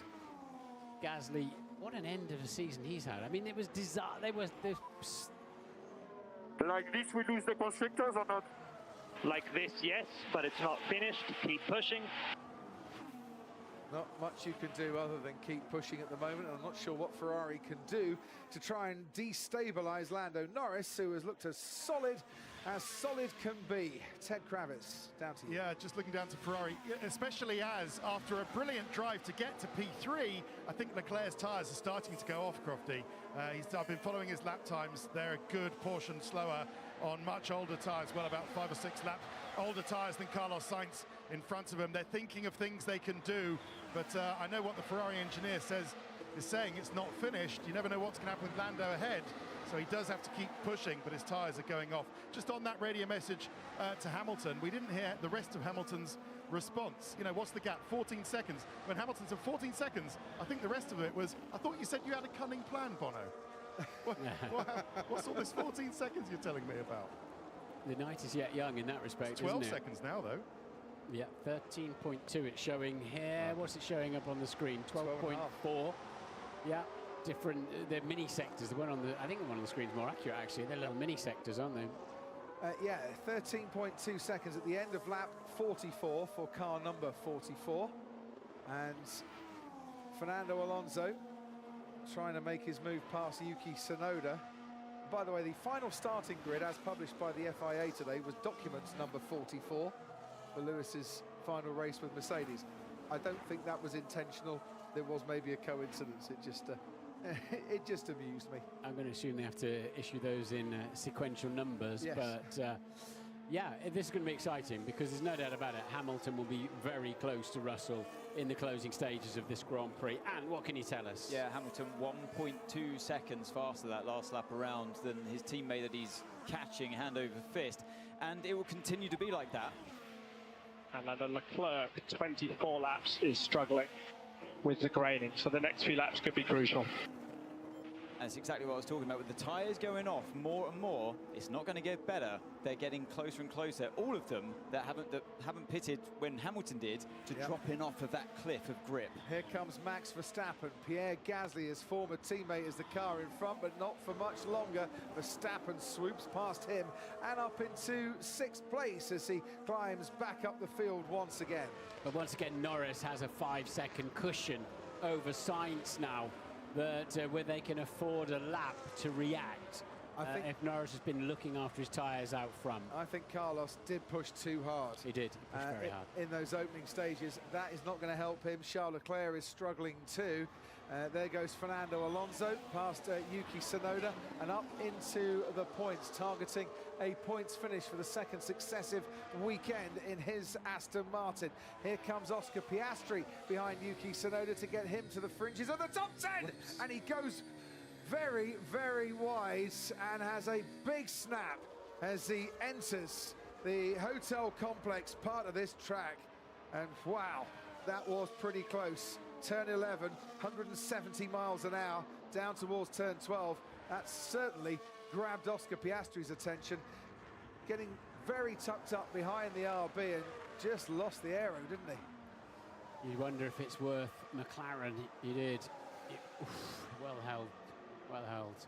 Gasly. What an end of a season he's had. I mean, it was disaster. Like this, we lose the constructors or not? Like this, yes, but it's not finished. Keep pushing. Not much you can do other than keep pushing at the moment. I'm not sure what Ferrari can do to try and destabilise Lando Norris, who has looked as solid can be. Ted Kravitz, down to you. Yeah, just looking down to Ferrari, especially as, after a brilliant drive to get to P3, I think Leclerc's tyres are starting to go off, Crofty. I've been following his lap times. They're a good portion slower on much older tyres, well, about 5 or 6 laps older tyres than Carlos Sainz in front of him. They're thinking of things they can do, but I know what the Ferrari engineer is saying. It's not finished. You never know what's going to happen with Lando ahead. So he does have to keep pushing, but his tyres are going off. Just on that radio message to Hamilton, we didn't hear the rest of Hamilton's response. You know, what's the gap? 14 seconds. When Hamilton said 14 seconds, I think the rest of it was, I thought you said you had a cunning plan, Bono. What's all this 14 seconds you're telling me about? The night is yet young in that respect, it's 12 isn't it? seconds now, though. Yeah, 13.2 it's showing here. What's it showing up on the screen? 12.4. Yeah, different. They're mini sectors. The one on the, I think the one on the screen is more accurate, actually. They're little mini sectors, aren't they? Yeah, 13.2 seconds at the end of lap 44 for car number 44. And Fernando Alonso trying to make his move past Yuki Tsunoda. By the way, the final starting grid, as published by the FIA today, was documents number 44 for Lewis's final race with Mercedes. I don't think that was intentional. There was maybe a coincidence. It just amused me. I'm going to assume they have to issue those in sequential numbers, yes. But yeah, this is going to be exciting because there's no doubt about it. Hamilton will be very close to Russell in the closing stages of this Grand Prix. And what can you tell us? Yeah, Hamilton 1.2 seconds faster that last lap around than his teammate that he's catching hand over fist. And it will continue to be like that. And then Leclerc, 24 laps, is struggling with the graining. So the next few laps could be crucial. That's exactly what I was talking about. With the tyres going off more and more, it's not going to get better. They're getting closer and closer. All of them that haven't pitted when Hamilton did, to dropping off of that cliff of grip. Here comes Max Verstappen. Pierre Gasly, his former teammate, is the car in front, but not for much longer. Verstappen swoops past him and up into 6th place as he climbs back up the field once again. But once again, Norris has a 5-second cushion over Sainz now, that where they can afford a lap to react. I think if Norris has been looking after his tyres out front. I think Carlos did push too hard. He did. He pushed very hard. In those opening stages. That is not going to help him. Charles Leclerc is struggling too. There goes Fernando Alonso past Yuki Tsunoda and up into the points, targeting a points finish for the 2nd successive weekend in his Aston Martin. Here comes Oscar Piastri behind Yuki Tsunoda to get him to the fringes of the top 10. And he goes very, very wide and has a big snap as he enters the hotel complex part of this track. And wow, that was pretty close. Turn 11, 170 miles an hour, down towards turn 12. That certainly grabbed Oscar Piastri's attention, getting very tucked up behind the RB and just lost the aero, didn't he? You wonder if it's worth McLaren. He did. Well held, well held.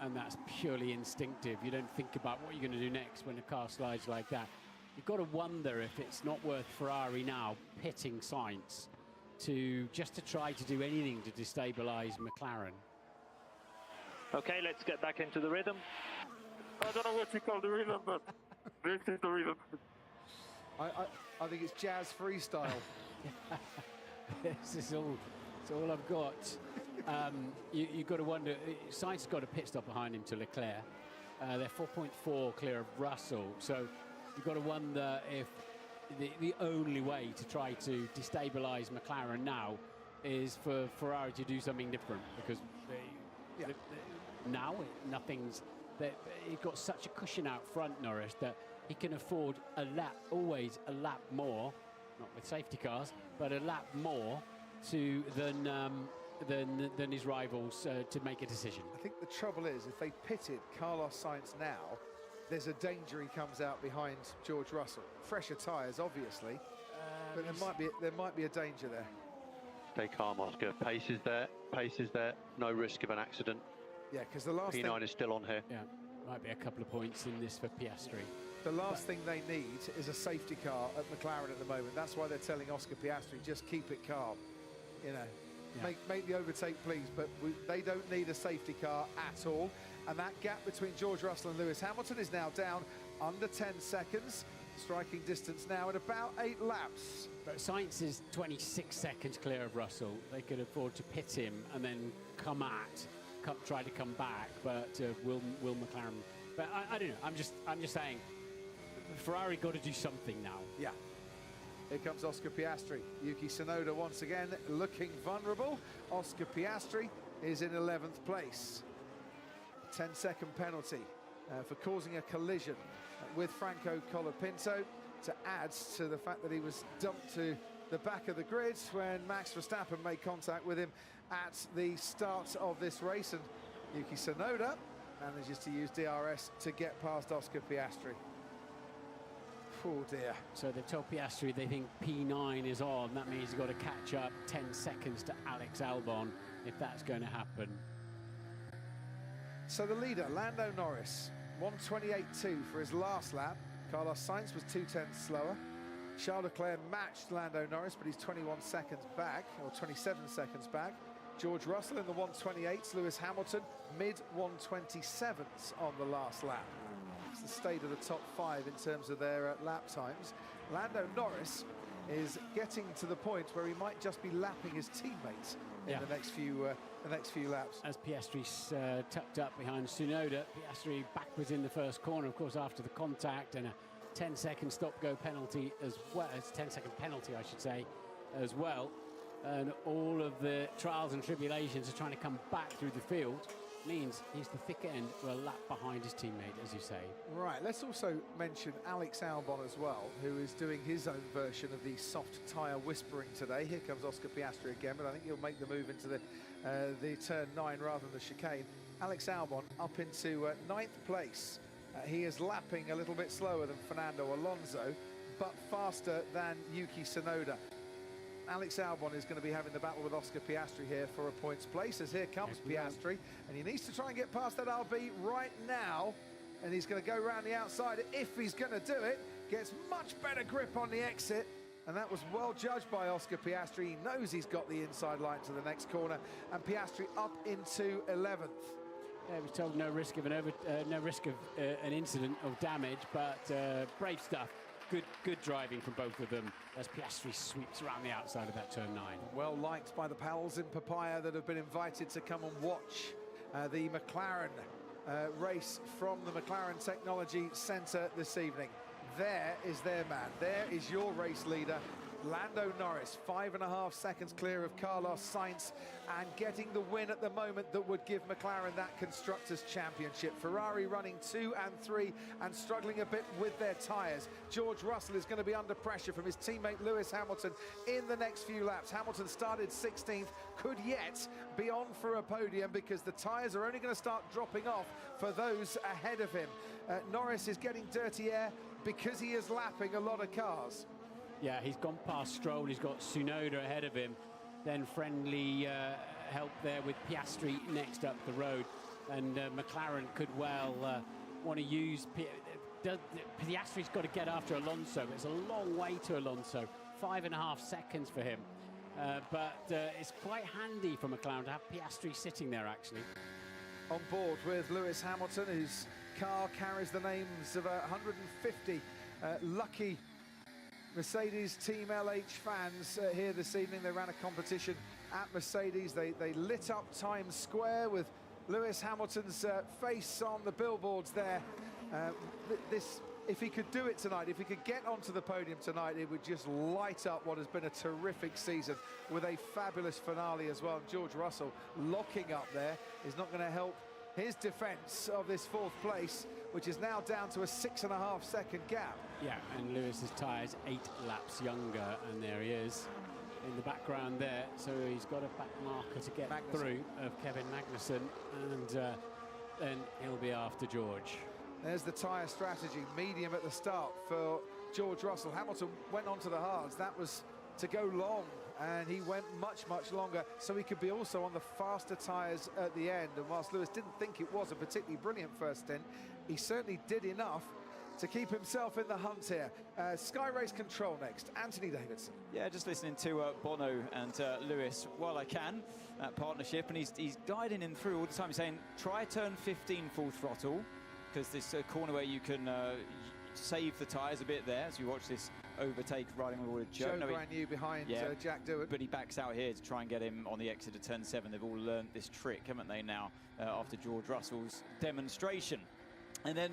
And that's purely instinctive. You don't think about what you're going to do next when the car slides like that. You've got to wonder if it's not worth Ferrari now pitting Sainz just to try to do anything to destabilise McLaren. Okay, let's get back into the rhythm. I don't know what you call the rhythm, but this is the rhythm. I think it's jazz freestyle. This is all. It's all I've got. You've got to wonder. Sainz has got a pit stop behind him to Leclerc. They're 4.4 clear of Russell. So you've got to wonder if the only way to try to destabilise McLaren now is for Ferrari to do something different, because now nothing's. He's got such a cushion out front, Norris, that he can afford a lap, always a lap more, not with safety cars, but a lap more than his rivals to make a decision. I think the trouble is, if they pitted Carlos Sainz now, there's a danger he comes out behind George Russell. Fresher tyres, obviously, but there might be a danger there. Stay calm, Oscar. Pace is there. No risk of an accident. Yeah, because the last P9 is still on here. Yeah, might be a couple of points in this for Piastri. The last thing they need is a safety car at McLaren at the moment. That's why they're telling Oscar Piastri, just keep it calm. You know, make the overtake, please. But they don't need a safety car at all. And that gap between George Russell and Lewis Hamilton is now down under 10 seconds. Striking distance now at about 8 laps. But Sainz is 26 seconds clear of Russell. They could afford to pit him and then try to come back. But will McLaren? But I don't know. I'm just saying, Ferrari got to do something now. Yeah. Here comes Oscar Piastri. Yuki Tsunoda once again looking vulnerable. Oscar Piastri is in 11th place. 10-second penalty for causing a collision with Franco Colapinto, to add to the fact that he was dumped to the back of the grid when Max Verstappen made contact with him at the start of this race, and Yuki Tsunoda manages to use DRS to get past Oscar Piastri. Oh dear. So they've told Piastri they think P9 is on. That means he's got to catch up 10 seconds to Alex Albon if that's going to happen. So the leader, Lando Norris, 1:28.2 for his last lap. Carlos Sainz was 2/10 slower. Charles Leclerc matched Lando Norris, but he's 21 seconds back, or 27 seconds back. George Russell in the 1:28s. Lewis Hamilton mid-1:27s on the last lap. It's the state of the top 5 in terms of their lap times. Lando Norris is getting to the point where he might just be lapping his teammates in the next few laps. As Piastri's tucked up behind Tsunoda, Piastri backwards in the first corner, of course, after the contact, and a 10-second stop-go penalty as well, as 10-second penalty, I should say, as well. And all of the trials and tribulations of trying to come back through the field means he's the thick end for a lap behind his teammate, as you say. Right, let's also mention Alex Albon as well, who is doing his own version of the soft tyre whispering today. Here comes Oscar Piastri again, but I think he'll make the move into the turn 9 rather than the chicane. Alex Albon up into 9th place. He is lapping a little bit slower than Fernando Alonso, but faster than Yuki Tsunoda. Alex Albon is going to be having the battle with Oscar Piastri here for a points place, as here comes Piastri, and he needs to try and get past that RB right now, and he's going to go around the outside. If he's going to do it, gets much better grip on the exit, and that was well judged by Oscar Piastri. He knows he's got the inside line to the next corner, and Piastri up into 11th. Yeah, he was told no risk of an incident or damage, but brave stuff. Good driving from both of them as Piastri sweeps around the outside of that turn 9. Well liked by the pals in Papaya that have been invited to come and watch the McLaren race from the McLaren Technology Centre this evening. there is their man. There is your race leader, Lando Norris, 5.5 seconds clear of Carlos Sainz, and getting the win at the moment that would give McLaren that Constructors' Championship. Ferrari running 2 and 3 and struggling a bit with their tyres. George Russell is going to be under pressure from his teammate Lewis Hamilton in the next few laps. Hamilton started 16th, could yet be on for a podium because the tyres are only going to start dropping off for those ahead of him. Norris is getting dirty air because he is lapping a lot of cars. Yeah, he's gone past Stroll, he's got Tsunoda ahead of him, then friendly help there with Piastri next up the road, and McLaren could well want to use... Piastri's got to get after Alonso. It's a long way to Alonso, 5.5 seconds for him, but it's quite handy for McLaren to have Piastri sitting there, actually. On board with Lewis Hamilton, whose car carries the names of 150 lucky Mercedes Team LH fans here this evening. They ran a competition at Mercedes. They lit up Times Square with Lewis Hamilton's face on the billboards there. If he could do it tonight, if he could get onto the podium tonight, it would just light up what has been a terrific season with a fabulous finale as well. George Russell locking up there is not going to help his defence of this 4th place, which is now down to a 6.5 second gap. Yeah, and Lewis's tyres 8 laps younger, and there he is in the background there. So he's got a back marker to get through of Kevin Magnussen, and then he'll be after George. There's the tyre strategy, medium at the start for George Russell. Hamilton went on to the hards. That was to go long, and he went much, much longer, so he could be also on the faster tyres at the end. And whilst Lewis didn't think it was a particularly brilliant first stint, he certainly did enough to keep himself in the hunt here. Sky Race Control next. Anthony Davidson. Yeah, just listening to Bono and Lewis while I can, that partnership, and he's guiding him through all the time, saying, try turn 15 full throttle, because this corner where you can save the tyres a bit there as you watch this overtake riding with Joe. Brand new behind Jack Doohan. But he backs out here to try and get him on the exit of turn 7. They've all learned this trick, haven't they, now, after George Russell's demonstration. And then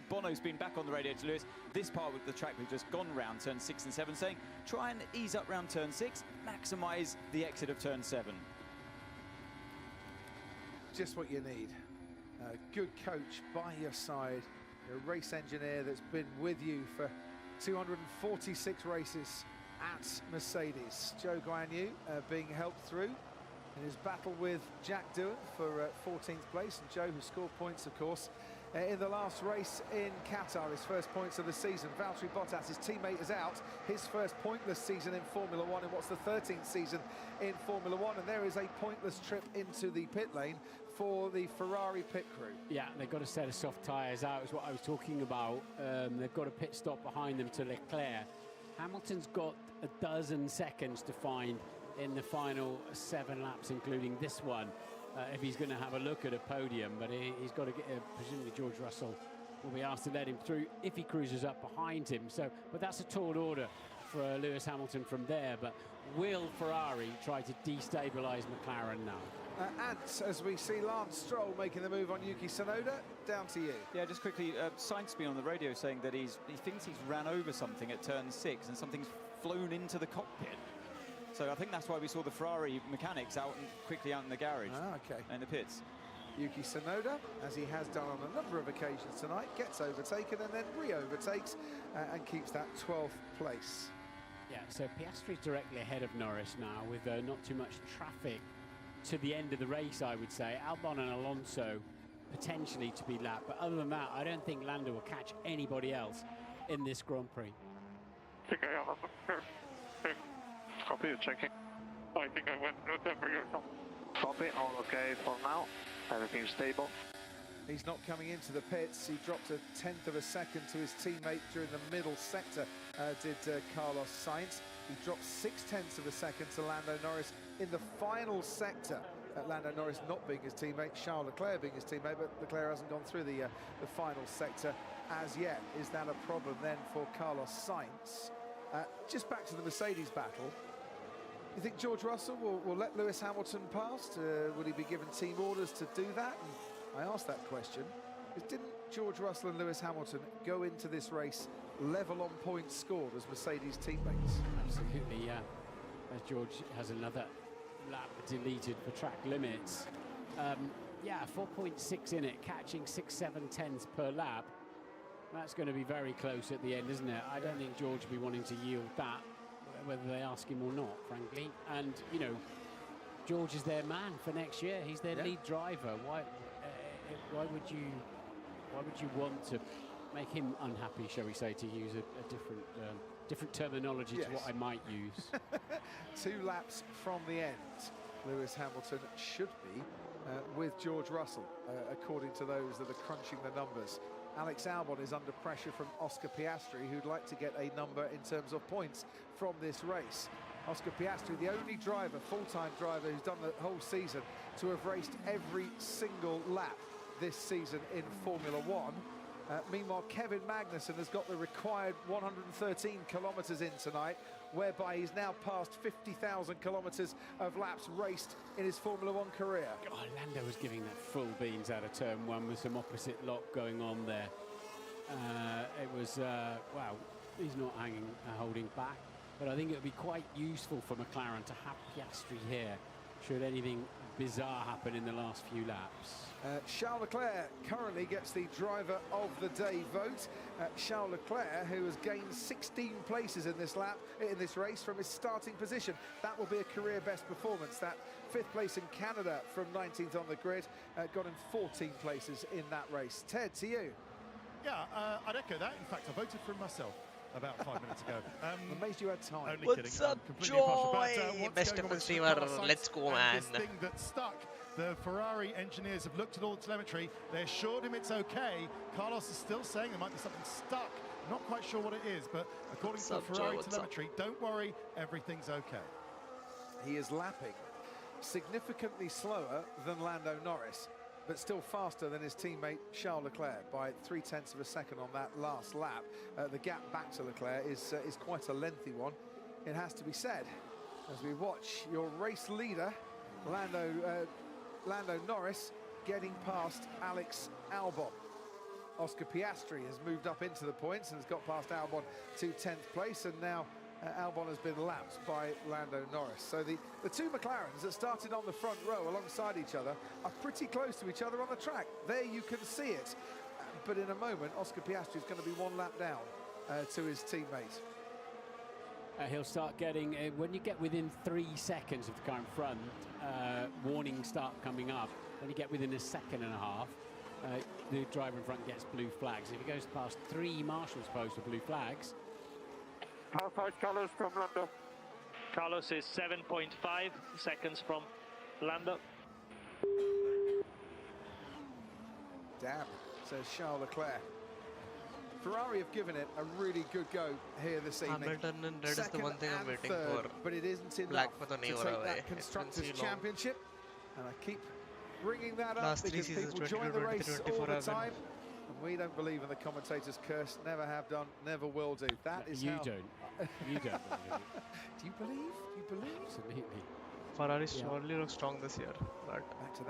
Bono's been back on the radio to Lewis. This part with the track we've just gone round turn 6 and 7, saying try and ease up round turn 6, maximise the exit of turn 7. Just what you need. A good coach by your side, a race engineer that's been with you for 246 races at Mercedes. Zhou Guanyu being helped through in his battle with Jack Doohan for 14th place, and Zhou, who scored points, of course, in the last race in Qatar, his first points of the season. Valtteri Bottas, his teammate, is out. His first pointless season in Formula One in what's the 13th season in Formula One, and there is a pointless trip into the pit lane for the Ferrari pit crew. Yeah, they've got a set of soft tyres out, is what I was talking about. They've got a pit stop behind them to Leclerc. Hamilton's got a dozen seconds to find in the final 7 laps, including this one, if he's going to have a look at a podium. But he's got to get, presumably George Russell will be asked to let him through if he cruises up behind him. So, but that's a tall order for Lewis Hamilton from there. But will Ferrari try to destabilise McLaren now? And as we see Lance Stroll making the move on Yuki Tsunoda, down to you. Yeah, just quickly, Sainz been on the radio saying that he thinks he's ran over something at turn 6 and something's flown into the cockpit. So I think that's why we saw the Ferrari mechanics quickly out in the garage. In the pits. Yuki Tsunoda, as he has done on a number of occasions tonight, gets overtaken and then re-overtakes and keeps that 12th place. Yeah, so Piastri's directly ahead of Norris now with not too much traffic to the end of the race, I would say. Albon and Alonso potentially to be lapped, but other than that, I don't think Lando will catch anybody else in this Grand Prix. Copy, checking. I think I went whatever you're not. Copy, all okay for now. Everything's stable. He's not coming into the pits. He dropped a 10th of a second to his teammate during the middle sector, did Carlos Sainz. He dropped 0.6 of a second to Lando Norris in the final sector. Lando Norris not being his teammate, Charles Leclerc being his teammate, but Leclerc hasn't gone through the final sector as yet. Is that a problem then for Carlos Sainz? Just back to the Mercedes battle. You think George Russell will let Lewis Hamilton past? Will he be given team orders to do that? And I asked that question because didn't George Russell and Lewis Hamilton go into this race level on points scored as Mercedes teammates. Absolutely, yeah. As George has another lap deleted for track limits. Yeah, 4.6 in it, catching 6/7/10 per lap. That's going to be very close at the end, isn't it? I don't think George will be wanting to yield that, whether they ask him or not, frankly. And, you know, George is their man for next year. He's their lead driver. Why would you want to make him unhappy, shall we say, to use a different terminology to what I might use? 2 laps from the end, Lewis Hamilton should be with George Russell, according to those that are crunching the numbers. Alex Albon is under pressure from Oscar Piastri, who'd like to get a number in terms of points from this race. Oscar Piastri, the only driver, full-time driver, who's done the whole season to have raced every single lap this season in Formula One. Meanwhile, Kevin Magnussen has got the required 113 kilometres in tonight, whereby he's now passed 50,000 kilometres of laps raced in his Formula One career. Oh, Lando was giving that full beans out of turn 1 with some opposite lock going on there. It was, wow, he's not holding back. But I think it would be quite useful for McLaren to have Piastri here, should anything bizarre happen in the last few laps. Charles Leclerc currently gets the driver of the day vote. Charles Leclerc, who has gained 16 places in this race from his starting position. That will be a career best performance. That 5th place in Canada from 19th on the grid got him 14 places in that race. Ted, to you. Yeah, I'd echo that. In fact, I voted for him myself about 5 minutes ago. Amazed you had time. What's up, Joy? Best of the streamer. Let's go, man. This thing that stuck. The Ferrari engineers have looked at all the telemetry. They assured him it's okay. Carlos is still saying there might be something stuck. Not quite sure what it is, but according to the Ferrari telemetry, don't worry, everything's okay. He is lapping significantly slower than Lando Norris, but still faster than his teammate Charles Leclerc by 0.3 of a second on that last lap. The gap back to Leclerc is quite a lengthy one, it has to be said. As we watch your race leader, Lando Norris, getting past Alex Albon. Oscar Piastri has moved up into the points and has got past Albon to 10th place, and now Albon has been lapped by Lando Norris. So the 2 McLarens that started on the front row alongside each other are pretty close to each other on the track. There you can see it. But in a moment, Oscar Piastri is going to be 1 lap down to his teammate. He'll start getting, when you get within 3 seconds of the car in front, warnings start coming up. When you get within 1.5 seconds, the driver in front gets blue flags. If he goes past 3 marshals posts with blue flags. How far is Carlos from Lando? Carlos is 7.5 seconds from Lando. Damn, says Charles Leclerc. Ferrari have given it a really good go here this evening. Hamilton and red is the one thing I'm waiting third, for. but it isn't enough to take that Constructors' Championship. And I keep bringing that up because people join the race all the time. And we don't believe in the commentators' curse. Never have done, never will do. That is you how... don't. You don't believe it. Do you believe? Do you believe? Absolutely. Ferrari surely looks strong this year, but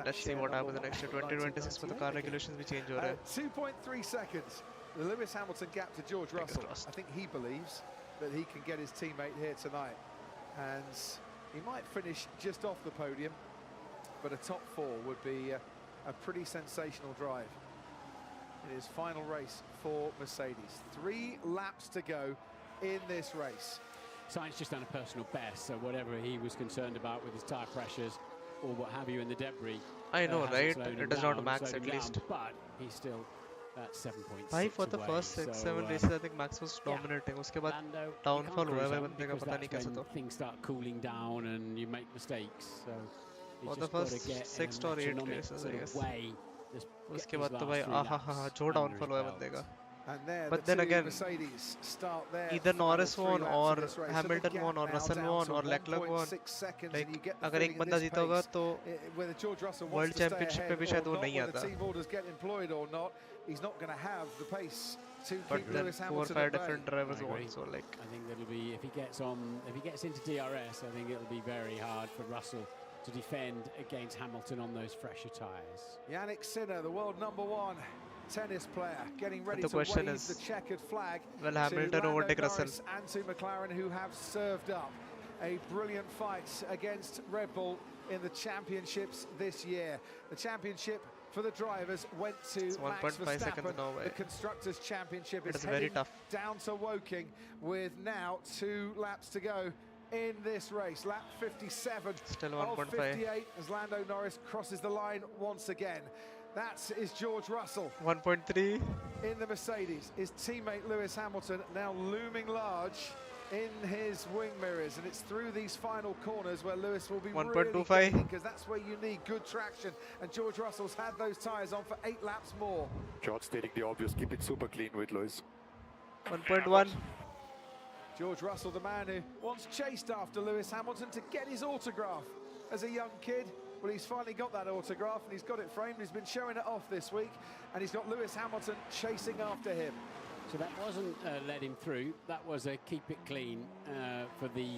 let's see what happens next year. 2026 for the car regulations, we change. 2.3 seconds. The Lewis Hamilton gap to George Russell. I think he believes that he can get his teammate here tonight. And he might finish just off the podium, but a top 4 would be a pretty sensational drive. It is final race for Mercedes. 3 laps to go in this race. Sainz just done a personal best, so whatever he was concerned about with his tyre pressures or what have you in the debris. I know, right? It is not Max at least. But he's still at 7.6 भाई for the first 6-7 races I think Max was dominating. उसके बाद downfall हुआ है बंदे का पता नहीं कैसे तो. Things start cooling down and you make mistakes. So for the first 6 or 8 races I guess. उसके बाद तो भाई जो downfall हुआ है बंदे का. But then again, either Norris won or Hamilton won or Russell won or Leclerc won. Like अगर एक बंदा जीता होगा तो World Championship पे भी शायद वो नहीं आता. He's not going to have the pace to but keep then Lewis 4 or Hamilton 5 different drivers won, so like I think it'll be if he gets into DRS, I think it'll be very hard for Russell to defend against Hamilton on those fresher tyres. Yannick Sinner, the world #1, tennis player, getting ready the to question wave is, the checkered flag will to Hamilton Lando overtake Russell? Norris and to McLaren, who have served up a brilliant fight against Red Bull in the championships this year. The championship for the drivers went to Max Verstappen. The Constructors' Championship is heading down to Woking with now 2 laps to go in this race. Lap 57 Still of 1.5. 58 as Lando Norris crosses the line once again. That is George Russell 1.3 in the Mercedes. His teammate Lewis Hamilton now looming large in his wing mirrors, and it's through these final corners where Lewis will be 1.25 because that's where you need good traction, and George Russell's had those tyres on for 8 laps more. George stating the obvious, keep it super clean with Lewis. 1.1. George Russell, the man who once chased after Lewis Hamilton to get his autograph as a young kid. Well, he's finally got that autograph and he's got it framed. He's been showing it off this week, and he's got Lewis Hamilton chasing after him. So that wasn't let him through. That was a keep it clean for the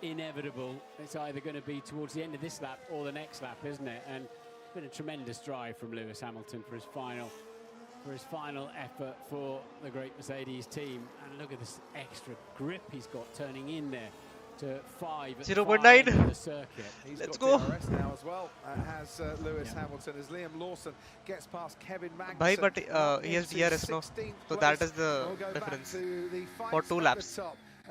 inevitable. It's either going to be towards the end of this lap or the next lap, isn't it? And it's been a tremendous drive from Lewis Hamilton for his final effort for the great Mercedes team. And look at this extra grip he's got turning in there to 5 at 0.9 the circuit. Let's go. DRS now as well, has Lewis Hamilton as Liam Lawson gets past Kevin Magnussen. Bhai, but he has DRS now, so that is the difference for 2 laps.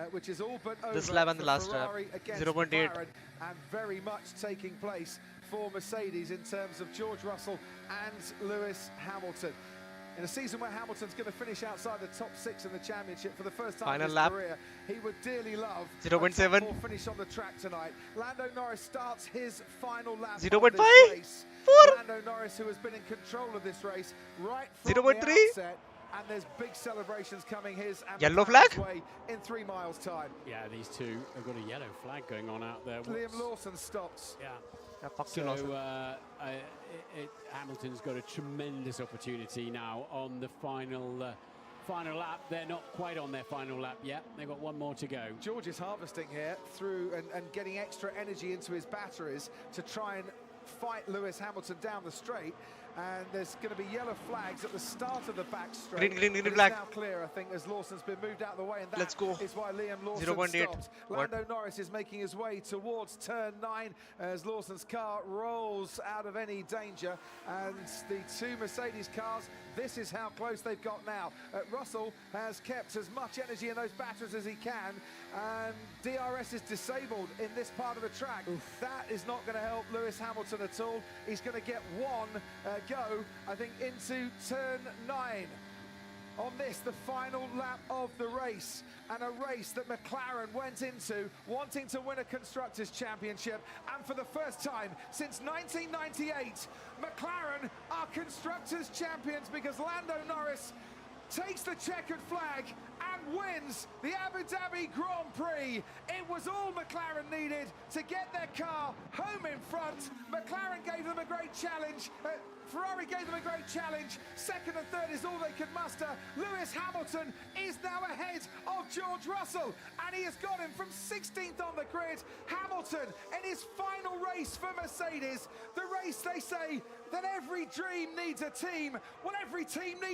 Which is all but this over lap and the last Ferrari lap. against 0.8 McLaren, and very much taking place for Mercedes in terms of George Russell and Lewis Hamilton. In a season where Hamilton's going to finish outside the top 6 in the championship for the first time in his career, he would dearly love 0.7 finish on the track tonight. Lando Norris starts his final lap 0.5 4. Lando Norris, who has been in control of this race right from 0.3 the outset, and there's big celebrations coming his and yellow flag way in 3 miles time. Yeah, these two have got a yellow flag going on out there. Liam Lawson stops. Yeah. So Hamilton's got a tremendous opportunity now on the final lap. They're not quite on their final lap yet. They've got 1 more to go. George is harvesting here through and getting extra energy into his batteries to try and fight Lewis Hamilton down the straight. And there's going to be yellow flags at the start of the back straight. Green It's flag. now clear, I think, as Lawson's been moved out of the way, and that Let's go. is why Liam Lawson 0.8. stopped. Lando Norris is making his way towards turn 9 as Lawson's car rolls out of any danger, and the 2 Mercedes cars, this is how close they've got now. Russell has kept as much energy in those batteries as he can, and DRS is disabled in this part of the track. That is not going to help Lewis Hamilton at all. He's going to get 1 go, I think, into turn 9. On this, the final lap of the race, and a race that McLaren went into wanting to win a Constructors' Championship, and for the first time since 1998, McLaren are Constructors' Champions because Lando Norris takes the checkered flag and wins the Abu Dhabi Grand Prix. It was all McLaren needed to get their car home in front. McLaren gave them a great challenge. Ferrari gave them a great challenge. 2nd and 3rd is all they could muster. Lewis Hamilton is now ahead of George Russell, and he has got him from 16th on the grid. Hamilton in his final race for Mercedes. The race, they say, that every dream needs a team. Well, every team needs